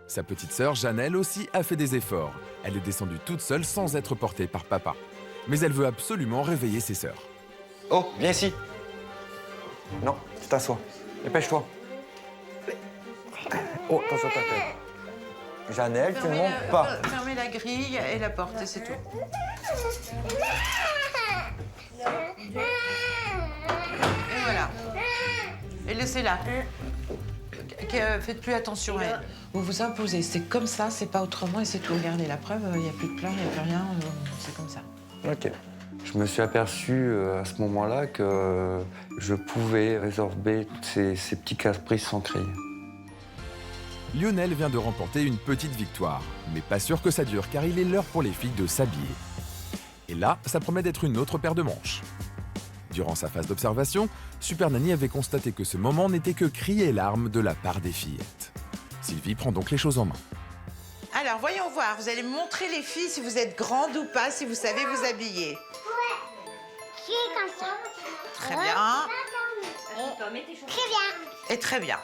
Sa petite sœur, Janelle, aussi a fait des efforts. Elle est descendue toute seule sans être portée par papa. Mais elle veut absolument réveiller ses sœurs. Oh, viens ici. Non, tu t'assois. Dépêche-toi. Oh, attention à ta tête. Janelle, tu ne montes pas. Fermez la grille et la porte, et c'est tout. Et voilà. Et laissez-la. Faites plus attention à elle. Vous vous imposez, c'est comme ça, c'est pas autrement, et c'est tout. Regardez la preuve, il n'y a plus de pleurs, il n'y a plus rien, c'est comme ça. Ok. Je me suis aperçu à ce moment-là que je pouvais résorber ces petits caprices sans crier. Lionel vient de remporter une petite victoire, mais pas sûr que ça dure car il est l'heure pour les filles de s'habiller. Et là, ça promet d'être une autre paire de manches. Durant sa phase d'observation, Super Nanny avait constaté que ce moment n'était que cris et larmes de la part des fillettes. Sylvie prend donc les choses en main. Alors, voyons voir, vous allez me montrer les filles si vous êtes grandes ou pas, si vous savez vous habiller. Qui est comme ça? Très bien. Très bien. Et très bien.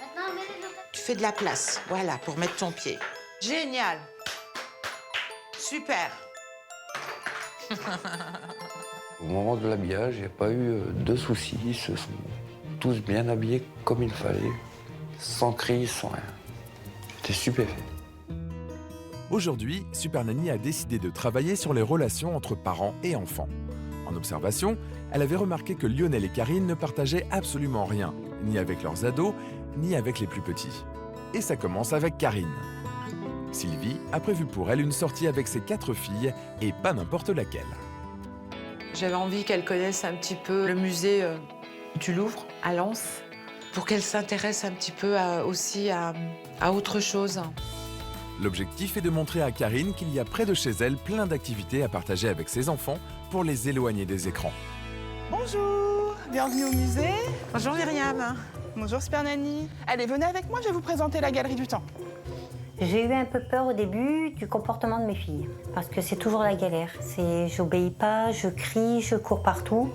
Maintenant, mets les autres. Tu fais de la place, voilà, pour mettre ton pied. Génial. Super. Au moment de l'habillage, il n'y a pas eu de soucis. Ils se sont tous bien habillés comme il fallait, sans cris, sans rien. J'étais stupéfait. Aujourd'hui, Super Nanny a décidé de travailler sur les relations entre parents et enfants. En observation, elle avait remarqué que Lionel et Karine ne partageaient absolument rien, ni avec leurs ados, ni avec les plus petits. Et ça commence avec Karine. Sylvie a prévu pour elle une sortie avec ses 4 filles, et pas n'importe laquelle. J'avais envie qu'elle connaisse un petit peu le musée du Louvre à Lens, pour qu'elle s'intéresse un petit peu aussi à autre chose. L'objectif est de montrer à Karine qu'il y a près de chez elle plein d'activités à partager avec ses enfants pour les éloigner des écrans. Bonjour, bienvenue au musée. Bonjour Myriam. Bonjour Super Nanny. Allez, venez avec moi, je vais vous présenter la Galerie du Temps. J'ai eu un peu peur au début du comportement de mes filles, parce que c'est toujours la galère. J'obéis pas, je crie, je cours partout,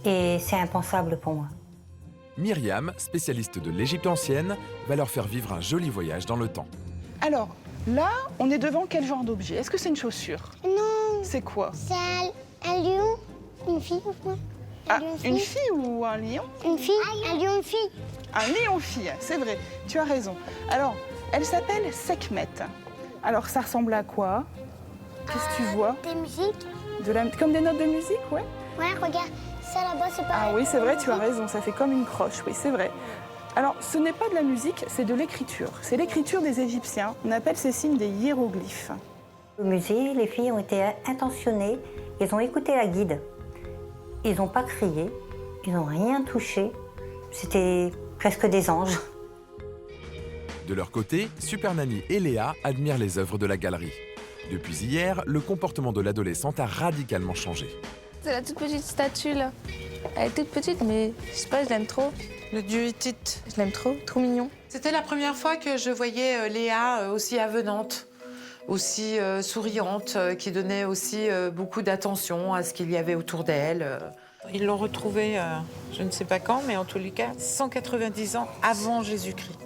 et c'est impensable pour moi. Myriam, spécialiste de l'Égypte ancienne, va leur faire vivre un joli voyage dans le temps. Alors, là, on est devant quel genre d'objet? Est-ce que c'est une chaussure? Non. C'est quoi? C'est un lion, une fille ou quoi? Une fille ou un lion? Une fille, un lion, une fille. Un lion-fille, c'est vrai, tu as raison. Alors, elle s'appelle Sekhmet. Alors, ça ressemble à quoi? Qu'est-ce que tu vois? Des musiques. Comme des notes de musique, ouais? Ouais, regarde, ça là-bas, c'est pareil. Ah oui, c'est vrai, tu as raison, ça fait comme une croche, oui, c'est vrai. Alors, ce n'est pas de la musique, c'est de l'écriture. C'est l'écriture des Égyptiens. On appelle ces signes des hiéroglyphes. Au musée, les filles ont été intentionnées. Elles ont écouté la guide. Ils n'ont pas crié. Ils n'ont rien touché. C'était presque des anges. De leur côté, Super Nanny et Léa admirent les œuvres de la galerie. Depuis hier, le comportement de l'adolescente a radicalement changé. C'est la toute petite statue là. Elle est toute petite, mais je sais pas, je l'aime trop. Le dieu Hittite. Je l'aime trop mignon. C'était la première fois que je voyais Léa aussi avenante, aussi souriante, qui donnait aussi beaucoup d'attention à ce qu'il y avait autour d'elle. Ils l'ont retrouvée, je ne sais pas quand, mais en tous les cas, 190 ans avant Jésus-Christ.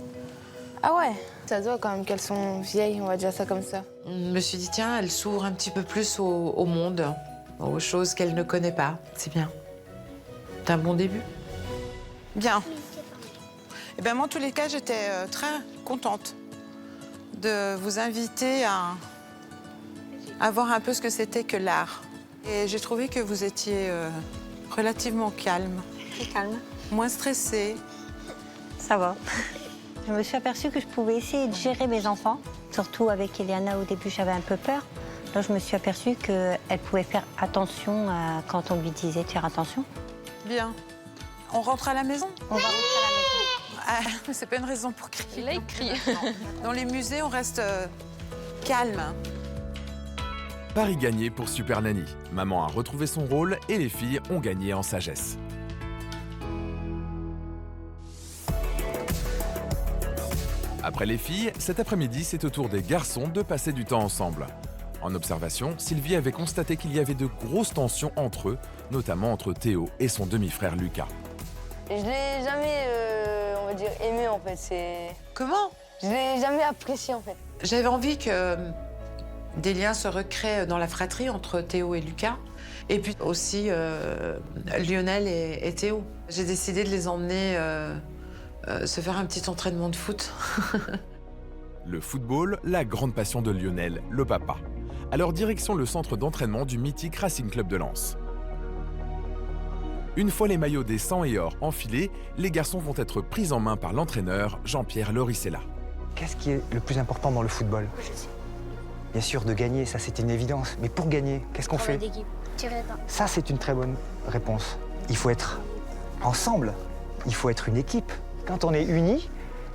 Ah ouais, ça se voit quand même qu'elles sont vieilles, on va dire ça comme ça. Je me suis dit, tiens, elle s'ouvre un petit peu plus au monde, aux choses qu'elle ne connaît pas. C'est bien. C'est un bon début. Bien. Eh bien, moi, en tous les cas, j'étais très contente de vous inviter à voir un peu ce que c'était que l'art. Et j'ai trouvé que vous étiez relativement calme. Très calme. Moins stressée. Ça va. Je me suis aperçue que je pouvais essayer de gérer mes enfants. Surtout avec Eliana, au début, j'avais un peu peur. Donc, je me suis aperçue qu'elle pouvait faire attention quand on lui disait de faire attention. Bien. On rentre à la maison? On va rentrer à la maison. Ah, c'est pas une raison pour crier. Là, il crie. Dans les musées, on reste calme. Pari gagné pour Super Nanny. Maman a retrouvé son rôle et les filles ont gagné en sagesse. Après les filles, cet après-midi, c'est au tour des garçons de passer du temps ensemble. En observation, Sylvie avait constaté qu'il y avait de grosses tensions entre eux, notamment entre Théo et son demi-frère Lucas. Je l'ai jamais, on va dire, aimé en fait. Comment? Je l'ai jamais apprécié en fait. J'avais envie que des liens se recréent dans la fratrie entre Théo et Lucas, et puis aussi Lionel et Théo. J'ai décidé de les emmener se faire un petit entraînement de foot. Le football, la grande passion de Lionel, le papa. Alors direction le centre d'entraînement du mythique Racing Club de Lens. Une fois les maillots des 100 et or enfilés, les garçons vont être pris en main par l'entraîneur Jean-Pierre Loricella. Qu'est-ce qui est le plus important dans le football? Bien sûr, de gagner, ça c'est une évidence. Mais pour gagner, qu'est-ce qu'on fait? Ça, c'est une très bonne réponse. Il faut être ensemble, il faut être une équipe. Quand on est unis,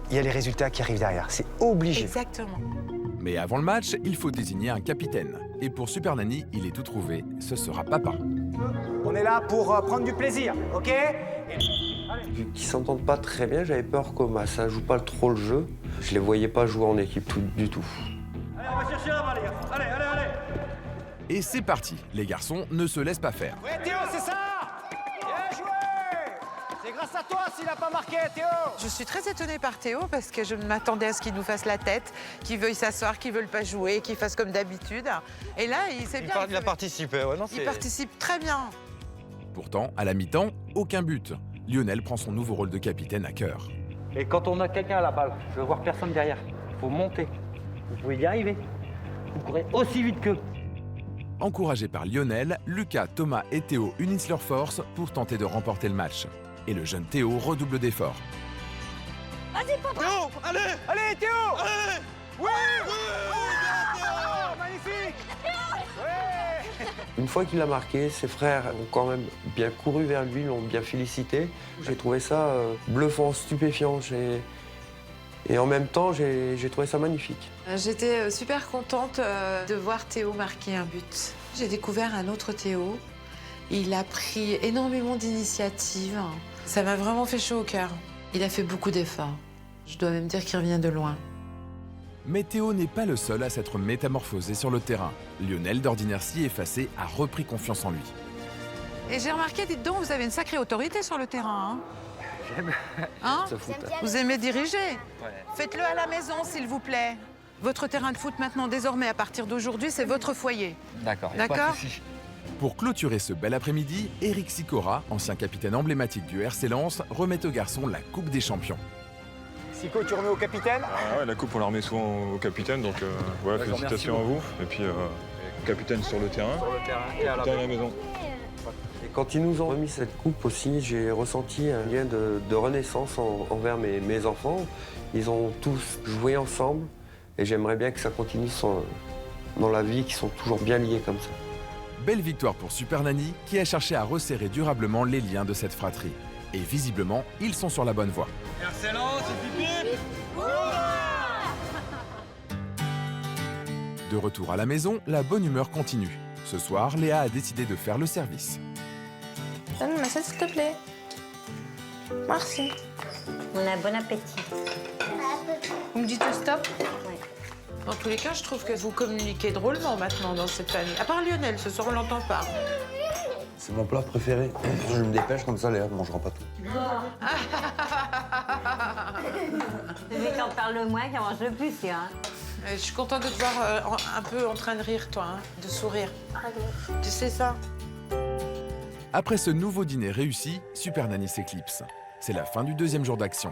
il y a les résultats qui arrivent derrière. C'est obligé. Exactement. Mais avant le match, il faut désigner un capitaine. Et pour Super Nanny, il est tout trouvé, ce sera papa. On est là pour prendre du plaisir, ok? Vu qu'ils s'entendent pas très bien, j'avais peur que ça joue pas trop le jeu. Je les voyais pas jouer en équipe du tout. Allez, on va chercher la balle, les gars. Allez, allez, allez. Et c'est parti, les garçons ne se laissent pas faire. Ouais, Théo, c'est ça! Bien joué! C'est grâce à toi s'il n'a pas marqué, Théo! Je suis très étonnée par Théo parce que je m'attendais à ce qu'il nous fasse la tête, qu'il veuille s'asseoir, qu'il ne veuille pas jouer, qu'il fasse comme d'habitude. Et là, il sait bien. Il a participé, ouais, non, Il participe très bien. Pourtant, à la mi-temps, aucun but. Lionel prend son nouveau rôle de capitaine à cœur. Et quand on a quelqu'un à la balle, je veux voir personne derrière. Il faut monter. Vous pouvez y arriver. Vous courez aussi vite qu'eux. Encouragés par Lionel, Lucas, Thomas et Théo unissent leurs forces pour tenter de remporter le match. Et le jeune Théo redouble d'efforts. Vas-y, papa! Théo, allez! Allez, Théo! Allez! Oui! Oh, magnifique! Ouais! Une fois qu'il a marqué, ses frères ont quand même bien couru vers lui, l'ont bien félicité. J'ai trouvé ça bluffant, stupéfiant. Et en même temps, j'ai trouvé ça magnifique. J'étais super contente de voir Théo marquer un but. J'ai découvert un autre Théo. Il a pris énormément d'initiatives. Ça m'a vraiment fait chaud au cœur. Il a fait beaucoup d'efforts. Je dois même dire qu'il revient de loin. Mais Théo n'est pas le seul à s'être métamorphosé sur le terrain. Lionel, d'ordinaire si effacé, a repris confiance en lui. Et j'ai remarqué, dites donc, vous avez une sacrée autorité sur le terrain. Hein? Vous aimez diriger? Ouais. Faites-le à la maison, s'il vous plaît. Votre terrain de foot, maintenant, désormais, à partir d'aujourd'hui, c'est votre foyer. D'accord. D'accord? Pour clôturer ce bel après-midi, Eric Sicora, ancien capitaine emblématique du RC Lens, remet aux garçons la Coupe des Champions. Sico, tu remets au capitaine? Ouais, la coupe, on la remet souvent au capitaine, donc voilà, félicitations à vous. Et puis, capitaine sur le terrain, capitaine à la maison. Et quand ils nous ont remis cette coupe aussi, j'ai ressenti un lien de renaissance envers mes enfants. Ils ont tous joué ensemble et j'aimerais bien que ça continue dans la vie, qu'ils sont toujours bien liés comme ça. Belle victoire pour Super Nanny, qui a cherché à resserrer durablement les liens de cette fratrie. Et visiblement, ils sont sur la bonne voie. Excellent, c'est pipi! De retour à la maison, la bonne humeur continue. Ce soir, Léa a décidé de faire le service. Donne ma s'il te plaît. Merci. On a bon appétit. Vous me dites stop? Ouais. Dans tous les cas, je trouve que vous communiquez drôlement maintenant dans cette famille. À part Lionel, ce soir, on l'entend pas. C'est mon plat préféré. Je me dépêche comme ça, Léa ne mangera pas tout. Celui qui en parle le moins, qui en mange le plus, hein. Je suis contente de te voir un peu en train de rire, toi, hein, de sourire. Tu sais ça? Après ce nouveau dîner réussi, Super Nanny s'éclipse. C'est la fin du deuxième jour d'action.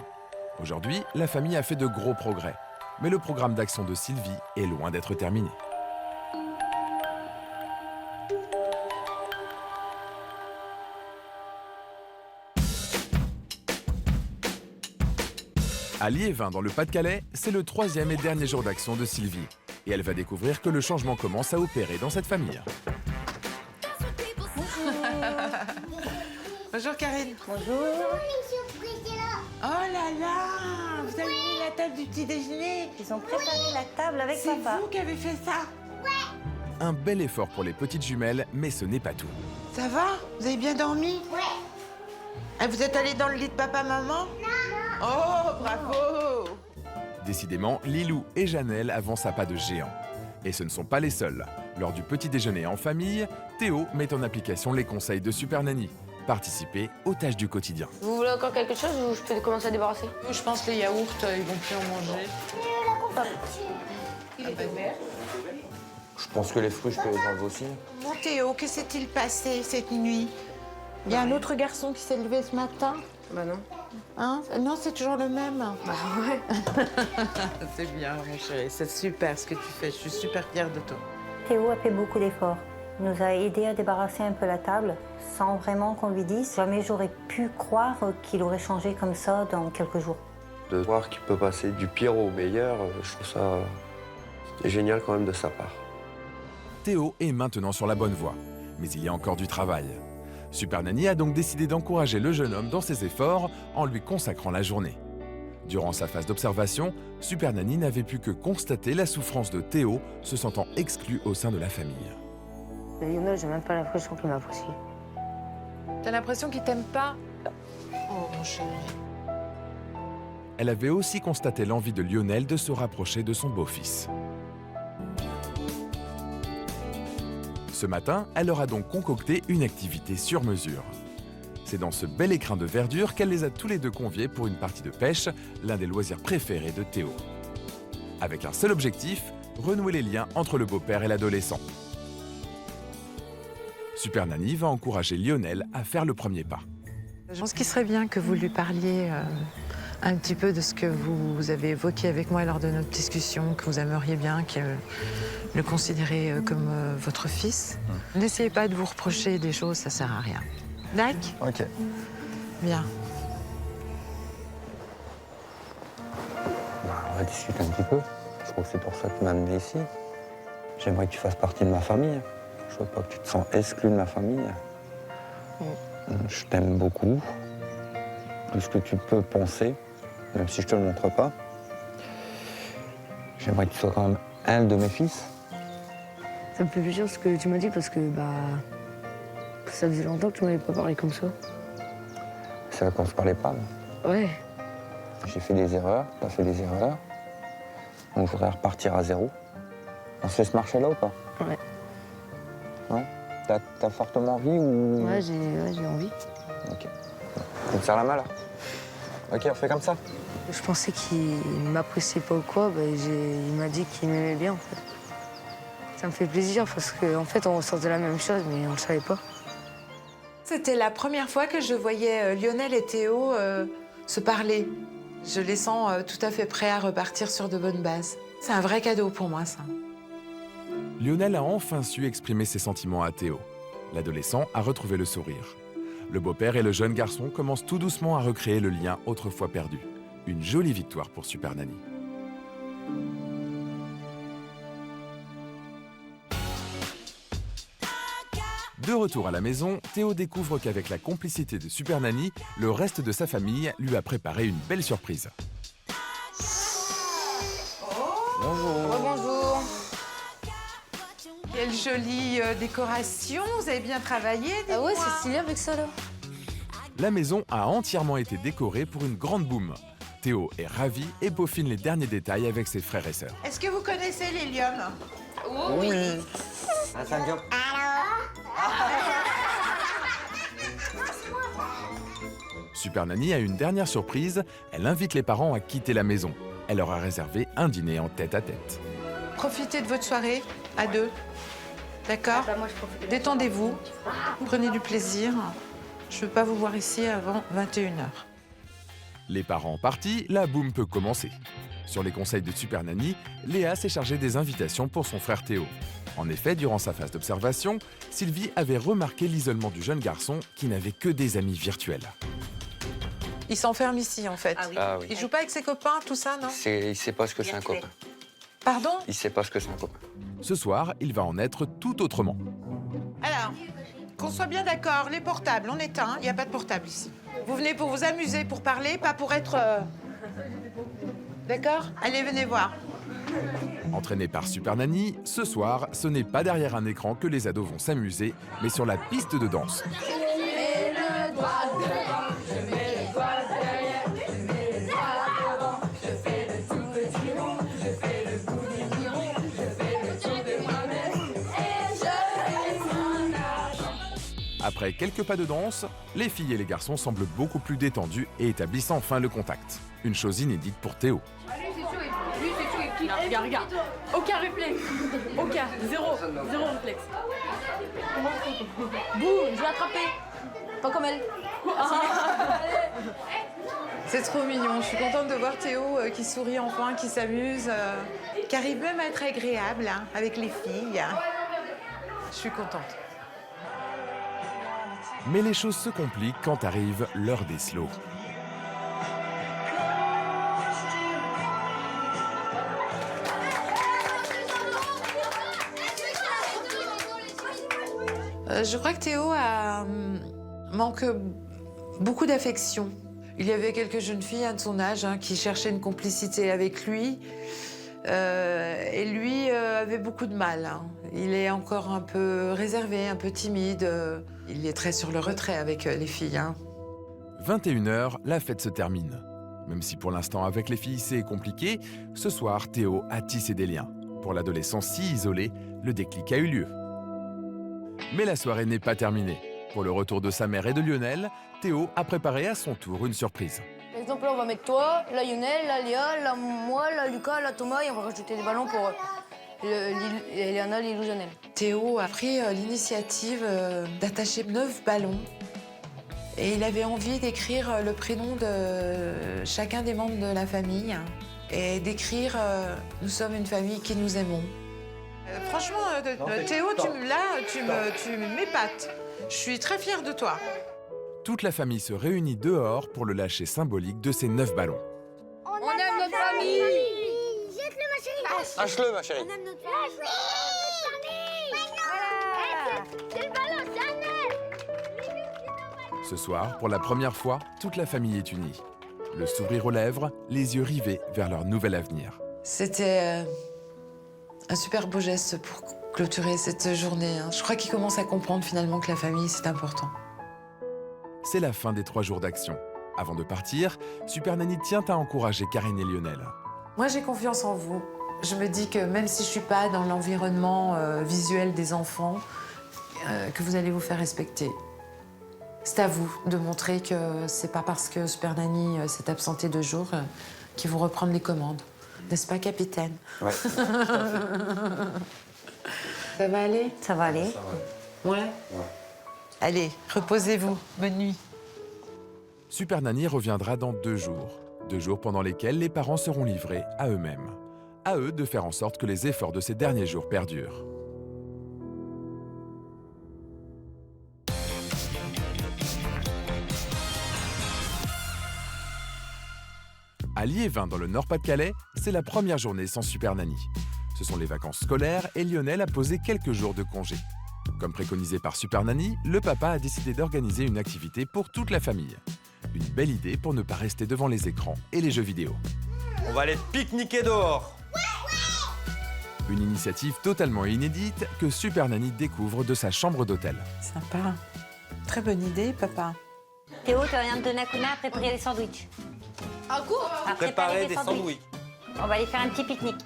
Aujourd'hui, la famille a fait de gros progrès. Mais le programme d'action de Sylvie est loin d'être terminé. À Liévin, dans le Pas-de-Calais, c'est le troisième et dernier jour d'action de Sylvie. Et elle va découvrir que le changement commence à opérer dans cette famille. Bonjour Karine. Bonjour. Oh là là, vous avez mis la table du petit déjeuner. Ils ont préparé la table avec papa. C'est vous qui avez fait ça? Un bel effort pour les petites jumelles, mais ce n'est pas tout. Ça va? Vous avez bien dormi? Ouais. Et vous êtes allés dans le lit de papa-maman? Non. Oh, bravo! Décidément, Lilou et Janelle avancent à pas de géant. Et ce ne sont pas les seuls. Lors du petit déjeuner en famille, Théo met en application les conseils de Super Nanny. Participer aux tâches du quotidien. Vous voulez encore quelque chose ou je peux commencer à débarrasser? Je pense que les yaourts, ils vont plus en manger. Il est vert. Je pense que les fruits, je peux les enlever aussi. Mon Théo, que s'est-il passé cette nuit? Il y a un autre garçon qui s'est levé ce matin? Bah non. Hein? Non, c'est toujours le même. Bah ouais. C'est bien, mon chéri. C'est super ce que tu fais. Je suis super fière de toi. Théo a fait beaucoup d'efforts. Il nous a aidé à débarrasser un peu la table, sans vraiment qu'on lui dise. Jamais j'aurais pu croire qu'il aurait changé comme ça dans quelques jours. De voir qu'il peut passer du pire au meilleur, je trouve ça génial quand même de sa part. Théo est maintenant sur la bonne voie, mais il y a encore du travail. Super Nanny a donc décidé d'encourager le jeune homme dans ses efforts en lui consacrant la journée. Durant sa phase d'observation, Super Nanny n'avait pu que constater la souffrance de Théo, se sentant exclu au sein de la famille. Lionel, j'ai même pas l'impression qu'il m'apprécie. T'as l'impression qu'il t'aime pas? Oh, mon chéri. Elle avait aussi constaté l'envie de Lionel de se rapprocher de son beau-fils. Ce matin, elle leur a donc concocté une activité sur mesure. C'est dans ce bel écrin de verdure qu'elle les a tous les deux conviés pour une partie de pêche, l'un des loisirs préférés de Théo. Avec un seul objectif, renouer les liens entre le beau-père et l'adolescent. Super Nanny va encourager Lionel à faire le premier pas. Je pense qu'il serait bien que vous lui parliez un petit peu de ce que vous avez évoqué avec moi lors de notre discussion, que vous aimeriez bien le considérer comme votre fils. N'essayez pas de vous reprocher des choses, ça sert à rien. D'accord? Ok. Bien. On va discuter un petit peu. Je crois que c'est pour ça que tu m'as amené ici. J'aimerais que tu fasses partie de ma famille. Je veux pas que tu te sens exclu de ma famille. Je t'aime beaucoup. Plus que tu peux penser, même si je te le montre pas. J'aimerais que tu sois quand même un de mes fils. Ça me fait plaisir ce que tu m'as dit parce que ça faisait longtemps que tu m'avais pas parlé comme ça. C'est là qu'on se parlait pas. Ouais. J'ai fait des erreurs, t'as fait des erreurs. Donc je voudrais repartir à zéro. On se fait ce marché-là ou pas? Ouais. Non? T'as fortement envie ou... Ouais, j'ai envie. Ok. Tu me serres la main là? Ok, on fait comme ça? Je pensais qu'il m'appréciait pas ou quoi, il m'a dit qu'il m'aimait bien en fait. Ça me fait plaisir parce qu'en fait on ressentait la même chose mais on le savait pas. C'était la première fois que je voyais Lionel et Théo se parler. Je les sens tout à fait prêts à repartir sur de bonnes bases. C'est un vrai cadeau pour moi, ça. Lionel a enfin su exprimer ses sentiments à Théo. L'adolescent a retrouvé le sourire. Le beau-père et le jeune garçon commencent tout doucement à recréer le lien autrefois perdu. Une jolie victoire pour Super Nanny. De retour à la maison, Théo découvre qu'avec la complicité de Super Nanny, le reste de sa famille lui a préparé une belle surprise. Bonjour. Bonjour. Quelle jolie décoration. Vous avez bien travaillé, Ah ouais, c'est stylé avec ça, là. La maison a entièrement été décorée pour une grande boum. Théo est ravi et peaufine les derniers détails avec ses frères et sœurs. Est-ce que vous connaissez l'hélium? Oui. Attends, Super Nanny a une dernière surprise. Elle invite les parents à quitter la maison. Elle leur a réservé un dîner en tête-à-tête. Profitez de votre soirée, à deux. D'accord? Détendez-vous. Prenez du plaisir. Je ne veux pas vous voir ici avant 21h. Les parents partis, la boum peut commencer. Sur les conseils de Super Nanny, Léa s'est chargée des invitations pour son frère Théo. En effet, durant sa phase d'observation, Sylvie avait remarqué l'isolement du jeune garçon qui n'avait que des amis virtuels. Il s'enferme ici, en fait. Ah oui. Il joue pas avec ses copains, tout ça, non? Il sait pas ce que c'est un copain. Pardon? Il sait pas ce que c'est un copain. Ce soir, il va en être tout autrement. Alors, qu'on soit bien d'accord, les portables, on éteint, il n'y a pas de portable ici. Vous venez pour vous amuser, pour parler, pas pour être... D'accord? Allez, venez voir. Entraînés par Super Nanny, ce soir, ce n'est pas derrière un écran que les ados vont s'amuser, mais sur la piste de danse. Après quelques pas de danse, les filles et les garçons semblent beaucoup plus détendus et établissent enfin le contact. Une chose inédite pour Théo. Lui, c'est chaud. Regarde. Aucun réflexe. Aucun. Zéro réflexe. Boum, je l'ai attrapé. Pas comme elle. C'est trop mignon. Je suis contente de voir Théo qui sourit enfin, qui s'amuse, qui arrive même à être agréable hein, avec les filles. Je suis contente. Mais les choses se compliquent quand arrive l'heure des slows. Je crois que Théo manque beaucoup d'affection. Il y avait quelques jeunes filles de son âge hein, qui cherchaient une complicité avec lui. Et lui avait beaucoup de mal. Hein. Il est encore un peu réservé, un peu timide. Il est très sur le retrait avec les filles. Hein. 21h, la fête se termine. Même si pour l'instant avec les filles c'est compliqué, ce soir Théo a tissé des liens. Pour l'adolescent si isolé, le déclic a eu lieu. Mais la soirée n'est pas terminée. Pour le retour de sa mère et de Lionel, Théo a préparé à son tour une surprise. Par exemple, là, on va mettre toi, là, Lionel, là, Léa, là, moi, là, Lucas, là, Thomas, et on va rajouter des ballons pour Léana, Lilou, Janelle. Théo a pris l'initiative d'attacher 9 ballons. Et il avait envie d'écrire le prénom de chacun des membres de la famille. Et d'écrire « Nous sommes une famille qui nous aimons ». Franchement, Théo, tu m'épates. Je suis très fière de toi. Toute la famille se réunit dehors pour le lâcher symbolique de ces 9 ballons. On aime notre famille. Jette-le, ma chérie. Lâche-le, ma chérie. On aime notre famille. C'est le ballon, Janelle. Ce soir, pour la première fois, toute la famille est unie. Le sourire aux lèvres, les yeux rivés vers leur nouvel avenir. C'était un super beau geste pour clôturer cette journée. Hein. Je crois qu'il commence à comprendre finalement que la famille, c'est important. C'est la fin des 3 jours d'action. Avant de partir, Super Nanny tient à encourager Karine et Lionel. Moi, j'ai confiance en vous. Je me dis que même si je ne suis pas dans l'environnement visuel des enfants, que vous allez vous faire respecter. C'est à vous de montrer que c'est pas parce que Super Nanny s'est absentée 2 jours qu'ils vont reprendre les commandes. N'est-ce pas, capitaine? Ouais. Ça va aller? Ça va aller. Ouais. Allez, reposez-vous. Bonne nuit. Super Nanny reviendra dans 2 jours. 2 jours pendant lesquels les parents seront livrés à eux-mêmes. À eux de faire en sorte que les efforts de ces derniers jours perdurent. À Liévin, dans le Nord-Pas-de-Calais, c'est la première journée sans Super Nanny. Ce sont les vacances scolaires et Lionel a posé quelques jours de congé. Comme préconisé par Super Nanny, le papa a décidé d'organiser une activité pour toute la famille. Une belle idée pour ne pas rester devant les écrans et les jeux vidéo. On va aller pique-niquer dehors. Une initiative totalement inédite que Super Nanny découvre de sa chambre d'hôtel. Sympa. Très bonne idée, papa. Théo, tu vas rien te donner à Kuna à préparer les sandwichs. À quoi? À Préparer des sandwichs. On va aller faire un petit pique-nique.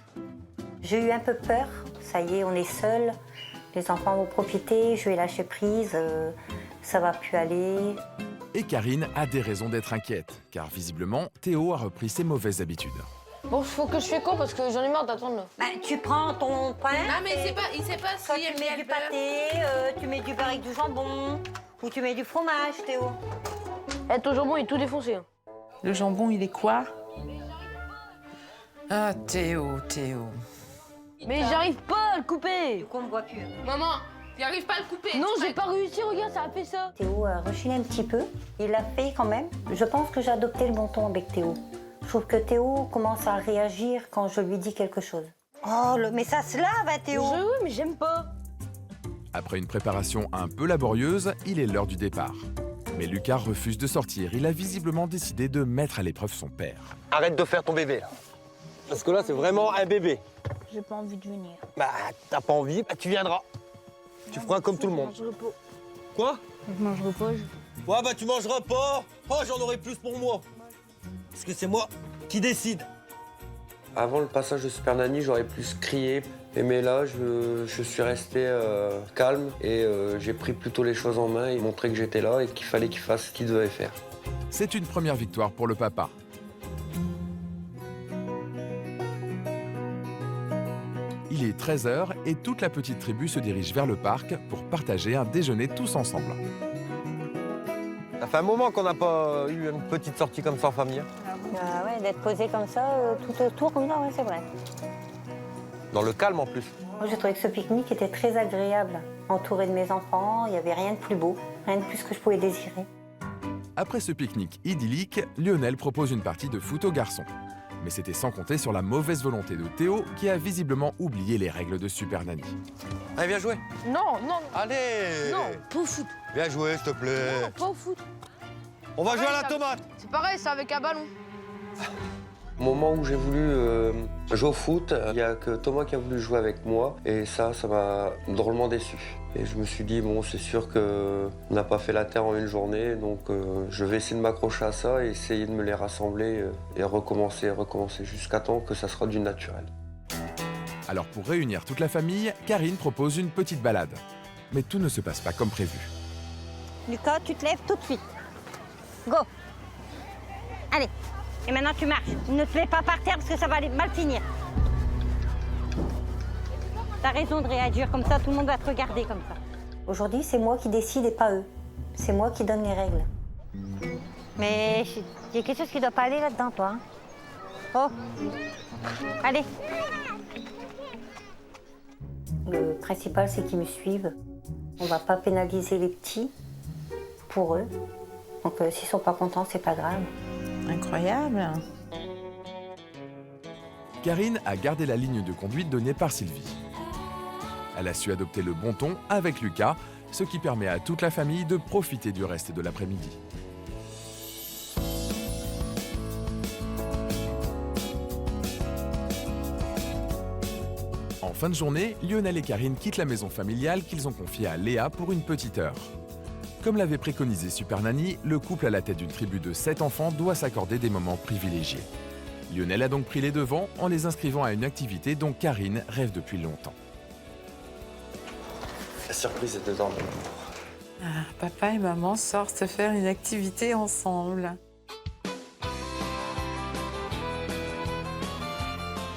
J'ai eu un peu peur. Ça y est, on est seuls. Les enfants vont profiter. Je vais lâcher prise. Ça va plus aller. Et Karine a des raisons d'être inquiète, car visiblement, Théo a repris ses mauvaises habitudes. Bon, faut que je fais quoi parce que j'en ai marre d'attendre là. Bah, tu prends ton pain. Non, mais il sait pas Soit si tu mets du pâté, tu mets du beurre avec du jambon, ou tu mets du fromage, Théo. Eh, ton jambon est tout défoncé. Hein. Le jambon, il est quoi? Ah, Théo. Mais j'arrive pas à le couper. Du coup, on me voit plus. Maman, tu arrives pas à le couper. Non, j'ai pas réussi, regarde, ça a fait ça. Théo a rechigné un petit peu. Il l'a fait quand même. Je pense que j'ai adopté le bon ton avec Théo. Je trouve que Théo commence à réagir quand je lui dis quelque chose. Oh, mais ça se lave, Théo. Oui, mais j'aime pas. Après une préparation un peu laborieuse, il est l'heure du départ. Mais Lucas refuse de sortir. Il a visiblement décidé de mettre à l'épreuve son père. Arrête de faire ton bébé, là. Parce que là, c'est vraiment un bébé. J'ai pas envie de venir. Bah, t'as pas envie, bah, tu viendras. Tu feras comme tout le monde. Je mange pas. Quoi? Je mangerai pas. Ouais, bah tu mangeras pas. Oh, j'en aurai plus pour moi. Parce que c'est moi qui décide. Avant le passage de Super Nanny, j'aurais plus crié. Mais là, je suis resté calme et j'ai pris plutôt les choses en main et montré que j'étais là et qu'il fallait qu'il fasse ce qu'il devait faire. C'est une première victoire pour le papa. Il est 13h et toute la petite tribu se dirige vers le parc pour partager un déjeuner tous ensemble. Ça fait un moment qu'on n'a pas eu une petite sortie comme ça en famille. Ah ouais, d'être posé comme ça, tout autour, comme ça, ouais, c'est vrai. Dans le calme en plus. Moi, j'ai trouvé que ce pique-nique était très agréable. Entouré de mes enfants, il n'y avait rien de plus beau, rien de plus que je pouvais désirer. Après ce pique-nique idyllique, Lionel propose une partie de foot aux garçons. Mais c'était sans compter sur la mauvaise volonté de Théo, qui a visiblement oublié les règles de Super Nanny. Allez, viens jouer. Non, non. Allez. Non, pas au foot. Viens jouer, s'il te plaît. Non, pas au foot. On va jouer à la ça- tomate. C'est pareil, c'est avec un ballon. Au moment où j'ai voulu jouer au foot, il n'y a que Thomas qui a voulu jouer avec moi. Et ça m'a drôlement déçu. Et je me suis dit, bon, c'est sûr qu'on n'a pas fait la terre en une journée. Donc je vais essayer de m'accrocher à ça et essayer de me les rassembler et recommencer jusqu'à temps que ça sera du naturel. Alors pour réunir toute la famille, Karine propose une petite balade. Mais tout ne se passe pas comme prévu. Lucas, tu te lèves tout de suite. Go. Allez. Et maintenant, tu marches. Ne te mets pas par terre parce que ça va aller mal finir. T'as raison de réagir comme ça, tout le monde va te regarder comme ça. Aujourd'hui, c'est moi qui décide et pas eux. C'est moi qui donne les règles. Mais il y a quelque chose qui doit pas aller là-dedans, toi. Oh. Allez. Le principal, c'est qu'ils me suivent. On va pas pénaliser les petits pour eux. Donc s'ils sont pas contents, c'est pas grave. Incroyable. Karine a gardé la ligne de conduite donnée par Sylvie. Elle a su adopter le bon ton avec Lucas, ce qui permet à toute la famille de profiter du reste de l'après-midi. En fin de journée, Lionel et Karine quittent la maison familiale qu'ils ont confiée à Léa pour une petite heure. Comme l'avait préconisé Super Nanny, le couple à la tête d'une tribu de 7 enfants doit s'accorder des moments privilégiés. Lionel a donc pris les devants en les inscrivant à une activité dont Karine rêve depuis longtemps. La surprise est dedans. Ah, papa et maman sortent se faire une activité ensemble.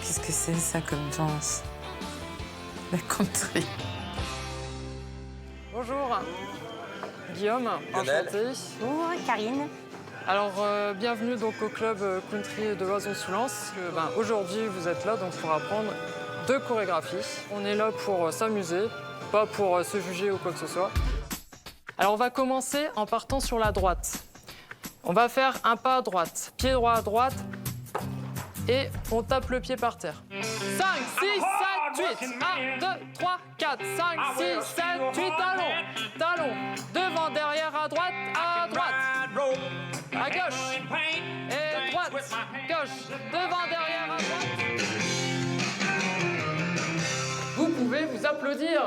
Qu'est-ce que c'est ça comme danse? La country. Bonjour, Guillaume, Lionel. enchanté. Bonjour, Karine. Alors, bienvenue donc au club country de Loison-sous-Lens. Aujourd'hui, vous êtes là donc pour apprendre 2 chorégraphies. On est là pour s'amuser, pas pour se juger ou quoi que ce soit. Alors, on va commencer en partant sur la droite. On va faire un pas à droite, pied droit à droite, et on tape le pied par terre. 5, 6, 7, 8. 1, 2, 3, 4, 5, 6, 7, 8. Talons. Talons. Devant, derrière, à droite, à droite. À gauche. Et droite. Gauche. Devant, derrière, à droite. Vous pouvez vous applaudir.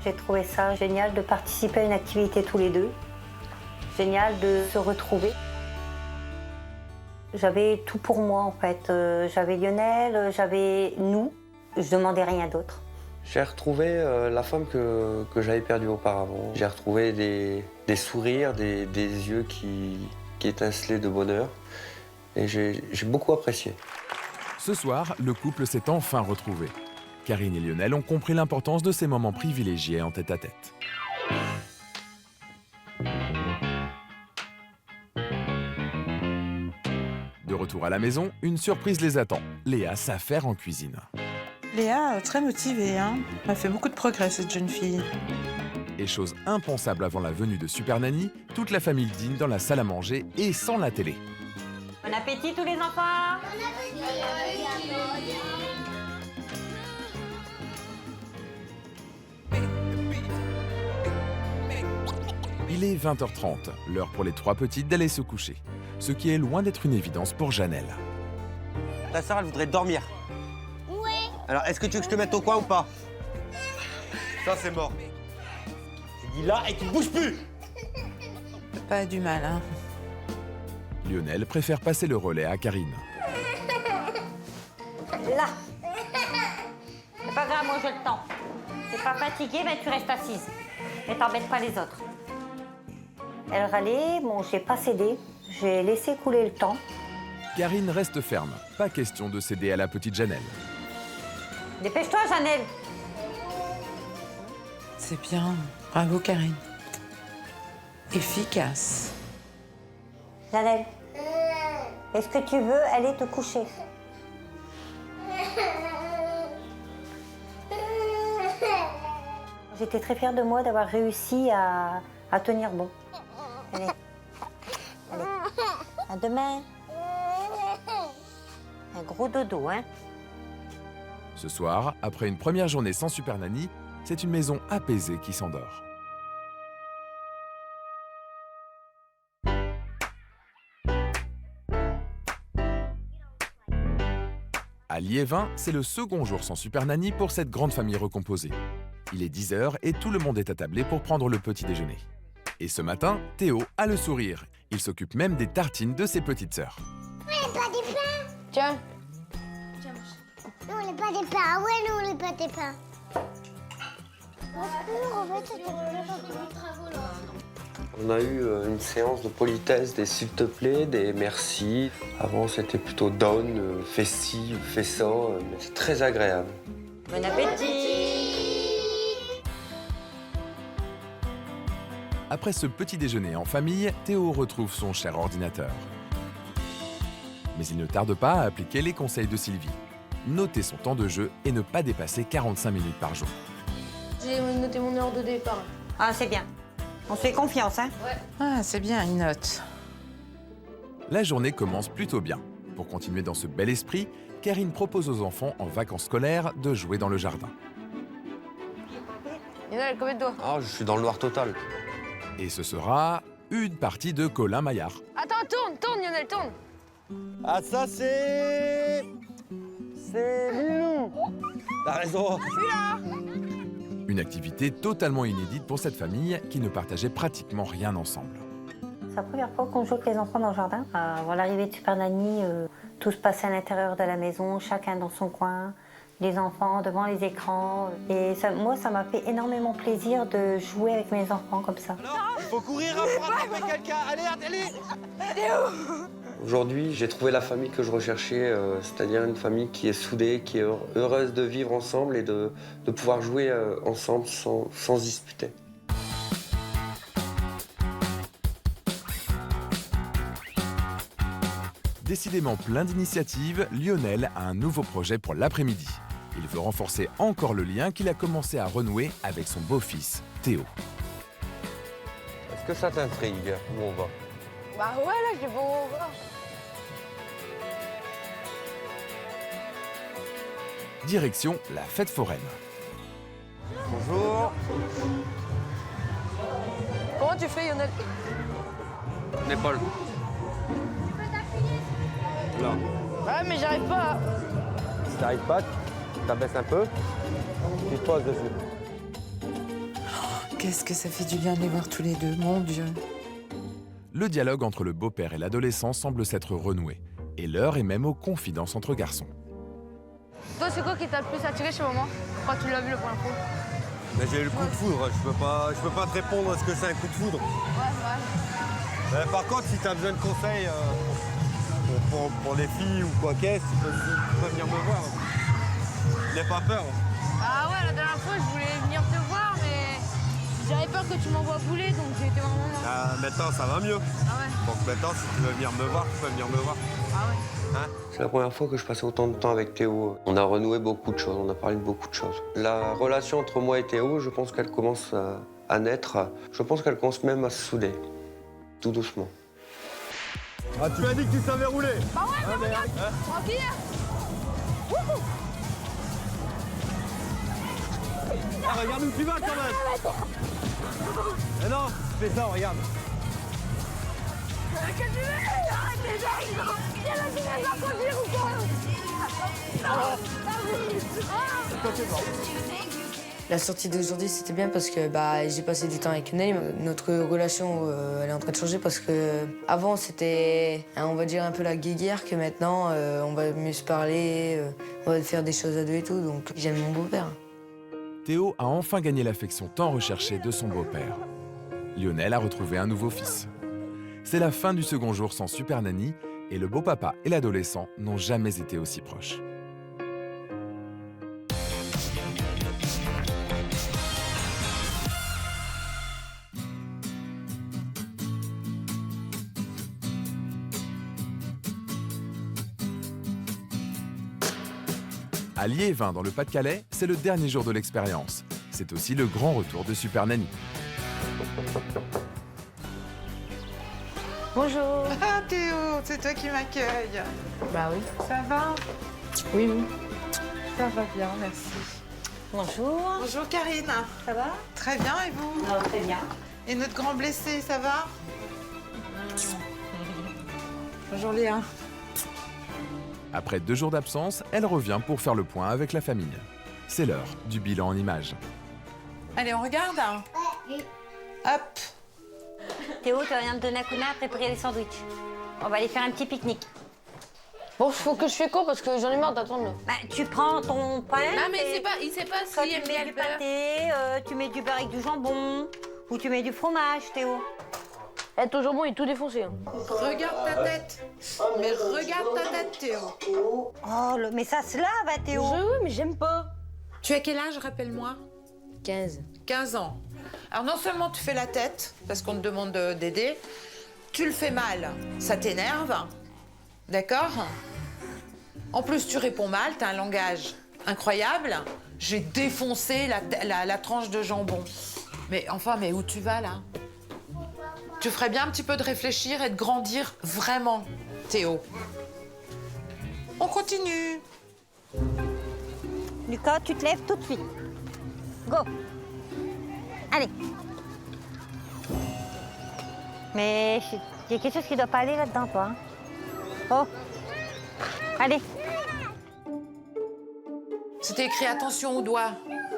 J'ai trouvé ça génial de participer à une activité tous les deux. Génial de se retrouver. J'avais tout pour moi en fait. J'avais Lionel, j'avais nous. Je demandais rien d'autre. J'ai retrouvé la femme que j'avais perdue auparavant. J'ai retrouvé des sourires, des yeux qui étincelaient de bonheur. Et j'ai beaucoup apprécié. Ce soir, le couple s'est enfin retrouvé. Karine et Lionel ont compris l'importance de ces moments privilégiés en tête-à-tête. De retour à la maison, une surprise les attend. Léa s'affaire en cuisine. Léa, très motivée, hein. Elle a fait beaucoup de progrès, cette jeune fille. Et chose impensable avant la venue de Super Nanny, toute la famille dîne dans la salle à manger et sans la télé. Bon appétit, tous les enfants. Il est 20h30, l'heure pour les 3 petites d'aller se coucher. Ce qui est loin d'être une évidence pour Janelle. Ta sœur, elle voudrait dormir. Oui. Alors, est-ce que tu veux que je te mette au coin ou pas? Ça, c'est mort. Tu dis là et tu ne bouges plus. Pas du mal, hein. Lionel préfère passer le relais à Karine. Là. C'est pas grave, moi j'ai le temps. T'es pas fatiguée, mais tu restes assise. Et t'embêtes pas les autres. Elle râlait, bon, j'ai pas cédé. J'ai laissé couler le temps. Karine reste ferme. Pas question de céder à la petite Janelle. Dépêche-toi, Janelle. C'est bien. Bravo, Karine. Efficace. Janelle, est-ce que tu veux aller te coucher? J'étais très fière de moi d'avoir réussi à tenir bon. Allez. Allez. À demain. Un gros dodo, hein? Ce soir, après une première journée sans Super Nanny, c'est une maison apaisée qui s'endort. À Liévin, c'est le second jour sans Super Nanny pour cette grande famille recomposée. Il est 10h et tout le monde est attablé pour prendre le petit déjeuner. Et ce matin, Théo a le sourire. Il s'occupe même des tartines de ses petites sœurs. Ouais, pas des pains. Tiens. Nous, on n'est pas des pains. Ah ouais, nous, on n'est pas des pains. On a eu une séance de politesse, des s'il te plaît, des merci. Avant, c'était plutôt down, fais ci, fais ça, mais c'est très agréable. Bon appétit! Après ce petit déjeuner en famille, Théo retrouve son cher ordinateur. Mais il ne tarde pas à appliquer les conseils de Sylvie. Noter son temps de jeu et ne pas dépasser 45 minutes par jour. J'ai noté mon heure de départ. Ah, c'est bien. On se fait confiance, hein? Ouais. Ah, c'est bien, une note. La journée commence plutôt bien. Pour continuer dans ce bel esprit, Karine propose aux enfants en vacances scolaires de jouer dans le jardin. Lionel, combien de doigts? Ah, je suis dans le noir total. Et ce sera une partie de Colin Maillard. Attends, tourne, Lionel, tourne. Ah, ça, c'est Lilou. T'as raison. Une activité totalement inédite pour cette famille qui ne partageait pratiquement rien ensemble. C'est la première fois qu'on joue avec les enfants dans le jardin. Avant l'arrivée de Super Nanny, tout se passait à l'intérieur de la maison, chacun dans son coin, les enfants devant les écrans. Et ça, moi, ça m'a fait énormément plaisir de jouer avec mes enfants comme ça. Il faut courir pour attraper quelqu'un. Allez. Aujourd'hui, j'ai trouvé la famille que je recherchais, c'est-à-dire une famille qui est soudée, qui est heureuse de vivre ensemble et de pouvoir jouer ensemble sans disputer. Décidément plein d'initiatives, Lionel a un nouveau projet pour l'après-midi. Il veut renforcer encore le lien qu'il a commencé à renouer avec son beau-fils, Théo. Est-ce que ça t'intrigue où on va? Bah ouais, là, j'ai beau voir. Direction la fête foraine. Bonjour. Comment tu fais, Lionel? Une épaule. Là. Ouais, mais j'arrive pas. Si t'arrives pas, t'abaisses un peu. Tu te poses dessus. Qu'est-ce que ça fait du bien de les voir tous les deux, mon Dieu. Le dialogue entre le beau-père et l'adolescent semble s'être renoué. Et l'heure est même aux confidences entre garçons. Toi, c'est quoi qui t'a le plus attiré chez maman quand tu l'as vu le première fois? Mais j'ai eu le coup de foudre. Je peux pas te répondre à ce que c'est un coup de foudre. Ouais. Par contre, si t'as besoin de conseils pour les filles ou quoi qu'est-ce, tu peux venir me voir. N'aie pas peur. Ah ouais, la dernière fois, je voulais venir te voir, mais j'avais peur que tu m'envoies bouler, donc j'ai été vraiment là. Ah, maintenant, ça va mieux. Ah ouais. Donc maintenant, si tu veux venir me voir, tu peux venir me voir. Ah ouais. Hein? C'est la première fois que je passais autant de temps avec Théo. On a renoué beaucoup de choses, on a parlé de beaucoup de choses. La relation entre moi et Théo, je pense qu'elle commence à naître. Je pense qu'elle commence même à se souder, tout doucement. Ah, tu m'as dit que tu savais rouler. Bah ouais, mais regarde, tranquille. Wouhou. Ah, regarde où tu vas quand même. Mais non, fais ça, regarde. Qu'est-ce que tu veux? Arrête déjà! Viens là, tu vas pas conduire ou quoi? La sortie d'aujourd'hui, c'était bien parce que j'ai passé du temps avec Lionel. Notre relation, elle est en train de changer parce que avant c'était, on va dire, un peu la guéguerre, que maintenant, on va mieux se parler, on va faire des choses à deux et tout. Donc j'aime mon beau-père. Théo a enfin gagné l'affection tant recherchée de son beau-père. Lionel a retrouvé un nouveau fils. C'est la fin du second jour sans Super Nanny et le beau-papa et l'adolescent n'ont jamais été aussi proches. À Liévin, dans le Pas-de-Calais, c'est le dernier jour de l'expérience. C'est aussi le grand retour de Super Nanny. Bonjour. Ah Théo, c'est toi qui m'accueilles. Bah oui. Ça va? Oui, oui. Ça va bien, merci. Bonjour. Bonjour Karine. Ça va? Très bien, et vous? Très bien. Et notre grand blessé, ça va? Bonjour Léa. Après 2 jours d'absence, elle revient pour faire le point avec la famille. C'est l'heure du bilan en images. Allez, on regarde? Hop. Théo, tu vas venir me donner un coup de main à préparer les sandwichs. On va aller faire un petit pique-nique. Bon, faut que je fais quoi parce que j'en ai marre d'attendre là. Bah, tu prends ton pain. Non, mais il sait pas Soit s'il tu aime mets bien du le beurre. pâté, tu mets du beurre avec du jambon, ou tu mets du fromage, Théo. Eh, ton jambon est tout défoncé. Hein. Regarde ta tête. Mais regarde ta tête, Théo. Oh, mais ça se lave, Théo. Oui, mais j'aime pas. Tu as quel âge, rappelle-moi? 15. 15 ans. Alors non seulement tu fais la tête, parce qu'on te demande d'aider, tu le fais mal, ça t'énerve, d'accord? En plus, tu réponds mal, t'as un langage incroyable. J'ai défoncé la tranche de jambon. Mais enfin, mais où tu vas, là? Tu ferais bien un petit peu de réfléchir et de grandir vraiment, Théo. On continue. Lucas, tu te lèves tout de suite. Go. Allez. Mais il y a quelque chose qui doit pas aller là-dedans, toi. Hein. Oh. Allez. C'était écrit attention aux doigts.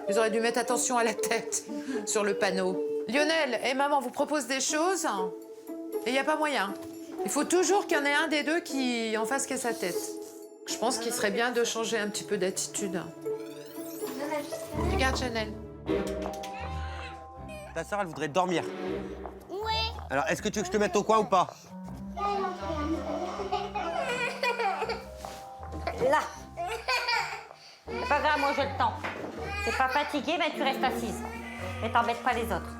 Ils auraient dû mettre attention à la tête sur le panneau. Lionel et maman vous proposent des choses et il n'y a pas moyen. Il faut toujours qu'il y en ait un des deux qui en fasse qu'à sa tête. Je pense qu'il serait bien de changer un petit peu d'attitude. Regarde Chanel. Ta sœur, elle voudrait dormir. Oui. Alors, est-ce que tu veux que je te mette au coin ou pas? Là. C'est pas grave, moi j'ai le temps. T'es pas fatiguée, ben tu restes assise. Mais t'embêtes pas les autres.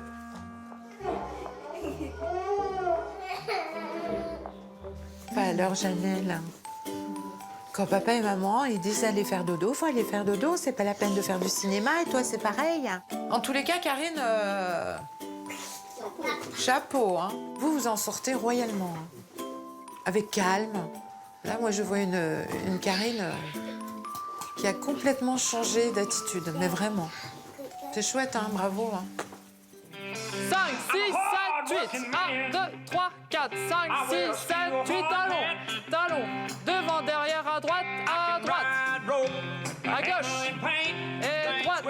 Pas alors, Janelle. Quand papa et maman ils disent aller faire dodo, faut aller faire dodo. C'est pas la peine de faire du cinéma et toi, c'est pareil. En tous les cas, Karine, chapeau. Hein. Vous en sortez royalement. Hein. Avec calme. Là, moi, je vois une Karine qui a complètement changé d'attitude. Mais vraiment. C'est chouette, hein, bravo. Hein. 5, 6, 7, 8. 1, 2, 3, 4, 5, 6, 7, 8. Talons. Talons. Devant, derrière, à droite. À gauche. Et droite.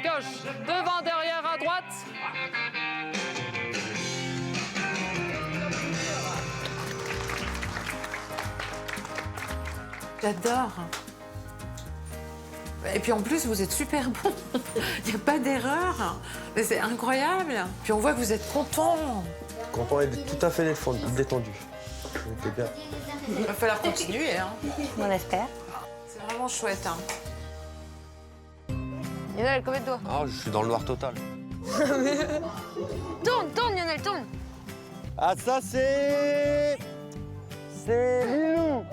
Gauche. Devant, derrière, à droite. J'adore. Et puis en plus, vous êtes super bon. Il n'y a pas d'erreur. Mais c'est incroyable. Puis on voit que vous êtes content. Content et tout à fait détendu. C'était bien. Il va falloir continuer. Hein. On espère. C'est vraiment chouette. Hein. Lionel, combien de toi? Ah, je suis dans le noir total. Tourne, Lionel, tourne. Ah, ça, c'est Lilou.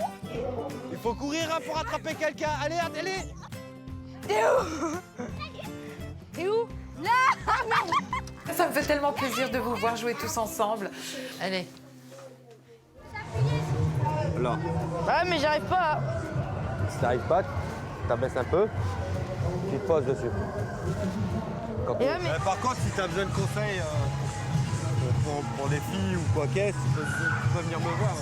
Il faut courir hein, pour attraper quelqu'un. Allez, allez. T'es où? T'es où? Là. Ça me fait tellement plaisir de vous voir jouer tous ensemble. Allez. Là. Ouais, mais j'arrive pas. Si t'arrives pas, t'abaisses un peu, tu te poses dessus. Par contre, si t'as besoin de conseils pour les filles ou quoi qu'est-ce, tu peux venir me voir.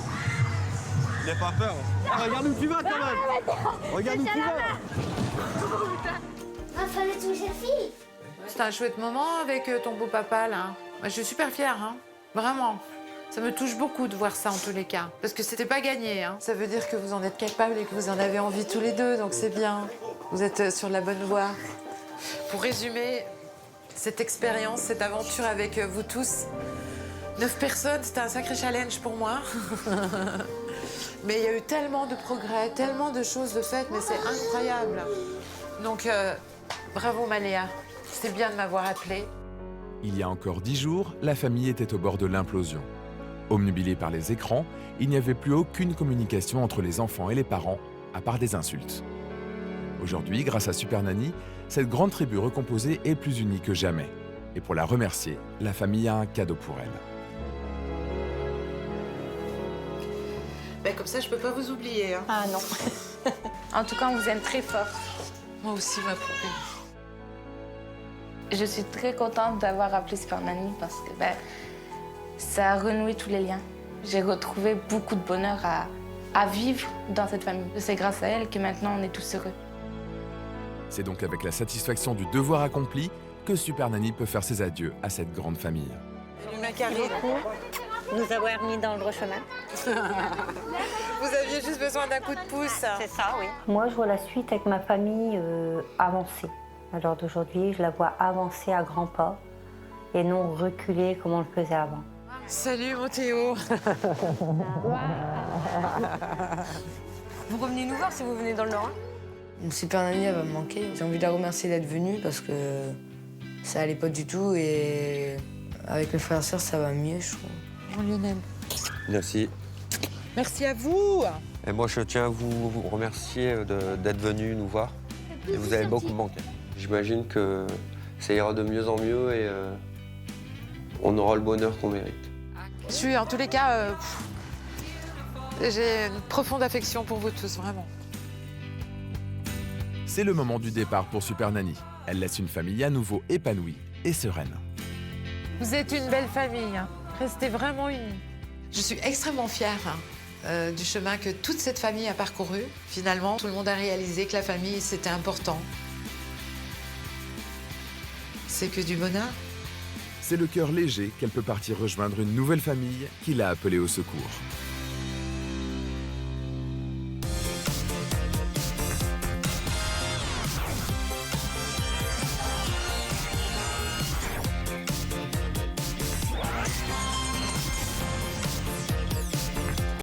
N'aie pas peur. Ah, regarde où tu vas quand même. Regarde où tu vas. Ah, fallait toucher la fille. C'était un chouette moment avec ton beau papa, là. Moi, je suis super fière, hein. Vraiment. Ça me touche beaucoup de voir ça, en tous les cas. Parce que c'était pas gagné, hein. Ça veut dire que vous en êtes capables et que vous en avez envie tous les deux, donc c'est bien. Vous êtes sur la bonne voie. Pour résumer cette expérience, cette aventure avec vous tous, 9 personnes, c'était un sacré challenge pour moi. Mais il y a eu tellement de progrès, tellement de choses de faites, mais c'est incroyable. Donc, bravo Maléa. C'est bien de m'avoir appelée. Il y a encore 10 jours, la famille était au bord de l'implosion. Obnubilés par les écrans, il n'y avait plus aucune communication entre les enfants et les parents, à part des insultes. Aujourd'hui, grâce à Super Nanny, cette grande tribu recomposée est plus unie que jamais. Et pour la remercier, la famille a un cadeau pour elle. Ben, comme ça, je peux pas vous oublier. Hein. Ah non. En tout cas, on vous aime très fort. Moi aussi, ma poupée. Je suis très contente d'avoir appelé Super Nanny parce que ça a renoué tous les liens. J'ai retrouvé beaucoup de bonheur à vivre dans cette famille. C'est grâce à elle que maintenant on est tous heureux. C'est donc avec la satisfaction du devoir accompli que Super Nanny peut faire ses adieux à cette grande famille. Merci beaucoup de nous avoir mis dans le droit chemin. Vous aviez juste besoin d'un coup de pouce. C'est ça, oui. Moi, je vois la suite avec ma famille avancer. À l'heure d'aujourd'hui, je la vois avancer à grands pas et non reculer comme on le faisait avant. Salut, mon Théo. Vous revenez nous voir si vous venez dans le Nord. Super Nanny, elle va me manquer. J'ai envie de la remercier d'être venue parce que ça allait pas du tout et avec mes frères et sœurs, ça va mieux, je trouve. Bon, Lionel. Merci. Merci à vous. Et moi, je tiens à vous remercier d'être venu nous voir. Et vous avez beaucoup manqué. J'imagine que ça ira de mieux en mieux et on aura le bonheur qu'on mérite. Je suis, en tous les cas, j'ai une profonde affection pour vous tous, vraiment. C'est le moment du départ pour Super Nanny. Elle laisse une famille à nouveau épanouie et sereine. Vous êtes une belle famille. Hein. Restez vraiment unis. Je suis extrêmement fière du chemin que toute cette famille a parcouru. Finalement, tout le monde a réalisé que la famille, c'était important. C'est que du bonheur. C'est le cœur léger qu'elle peut partir rejoindre une nouvelle famille qui l'a appelée au secours.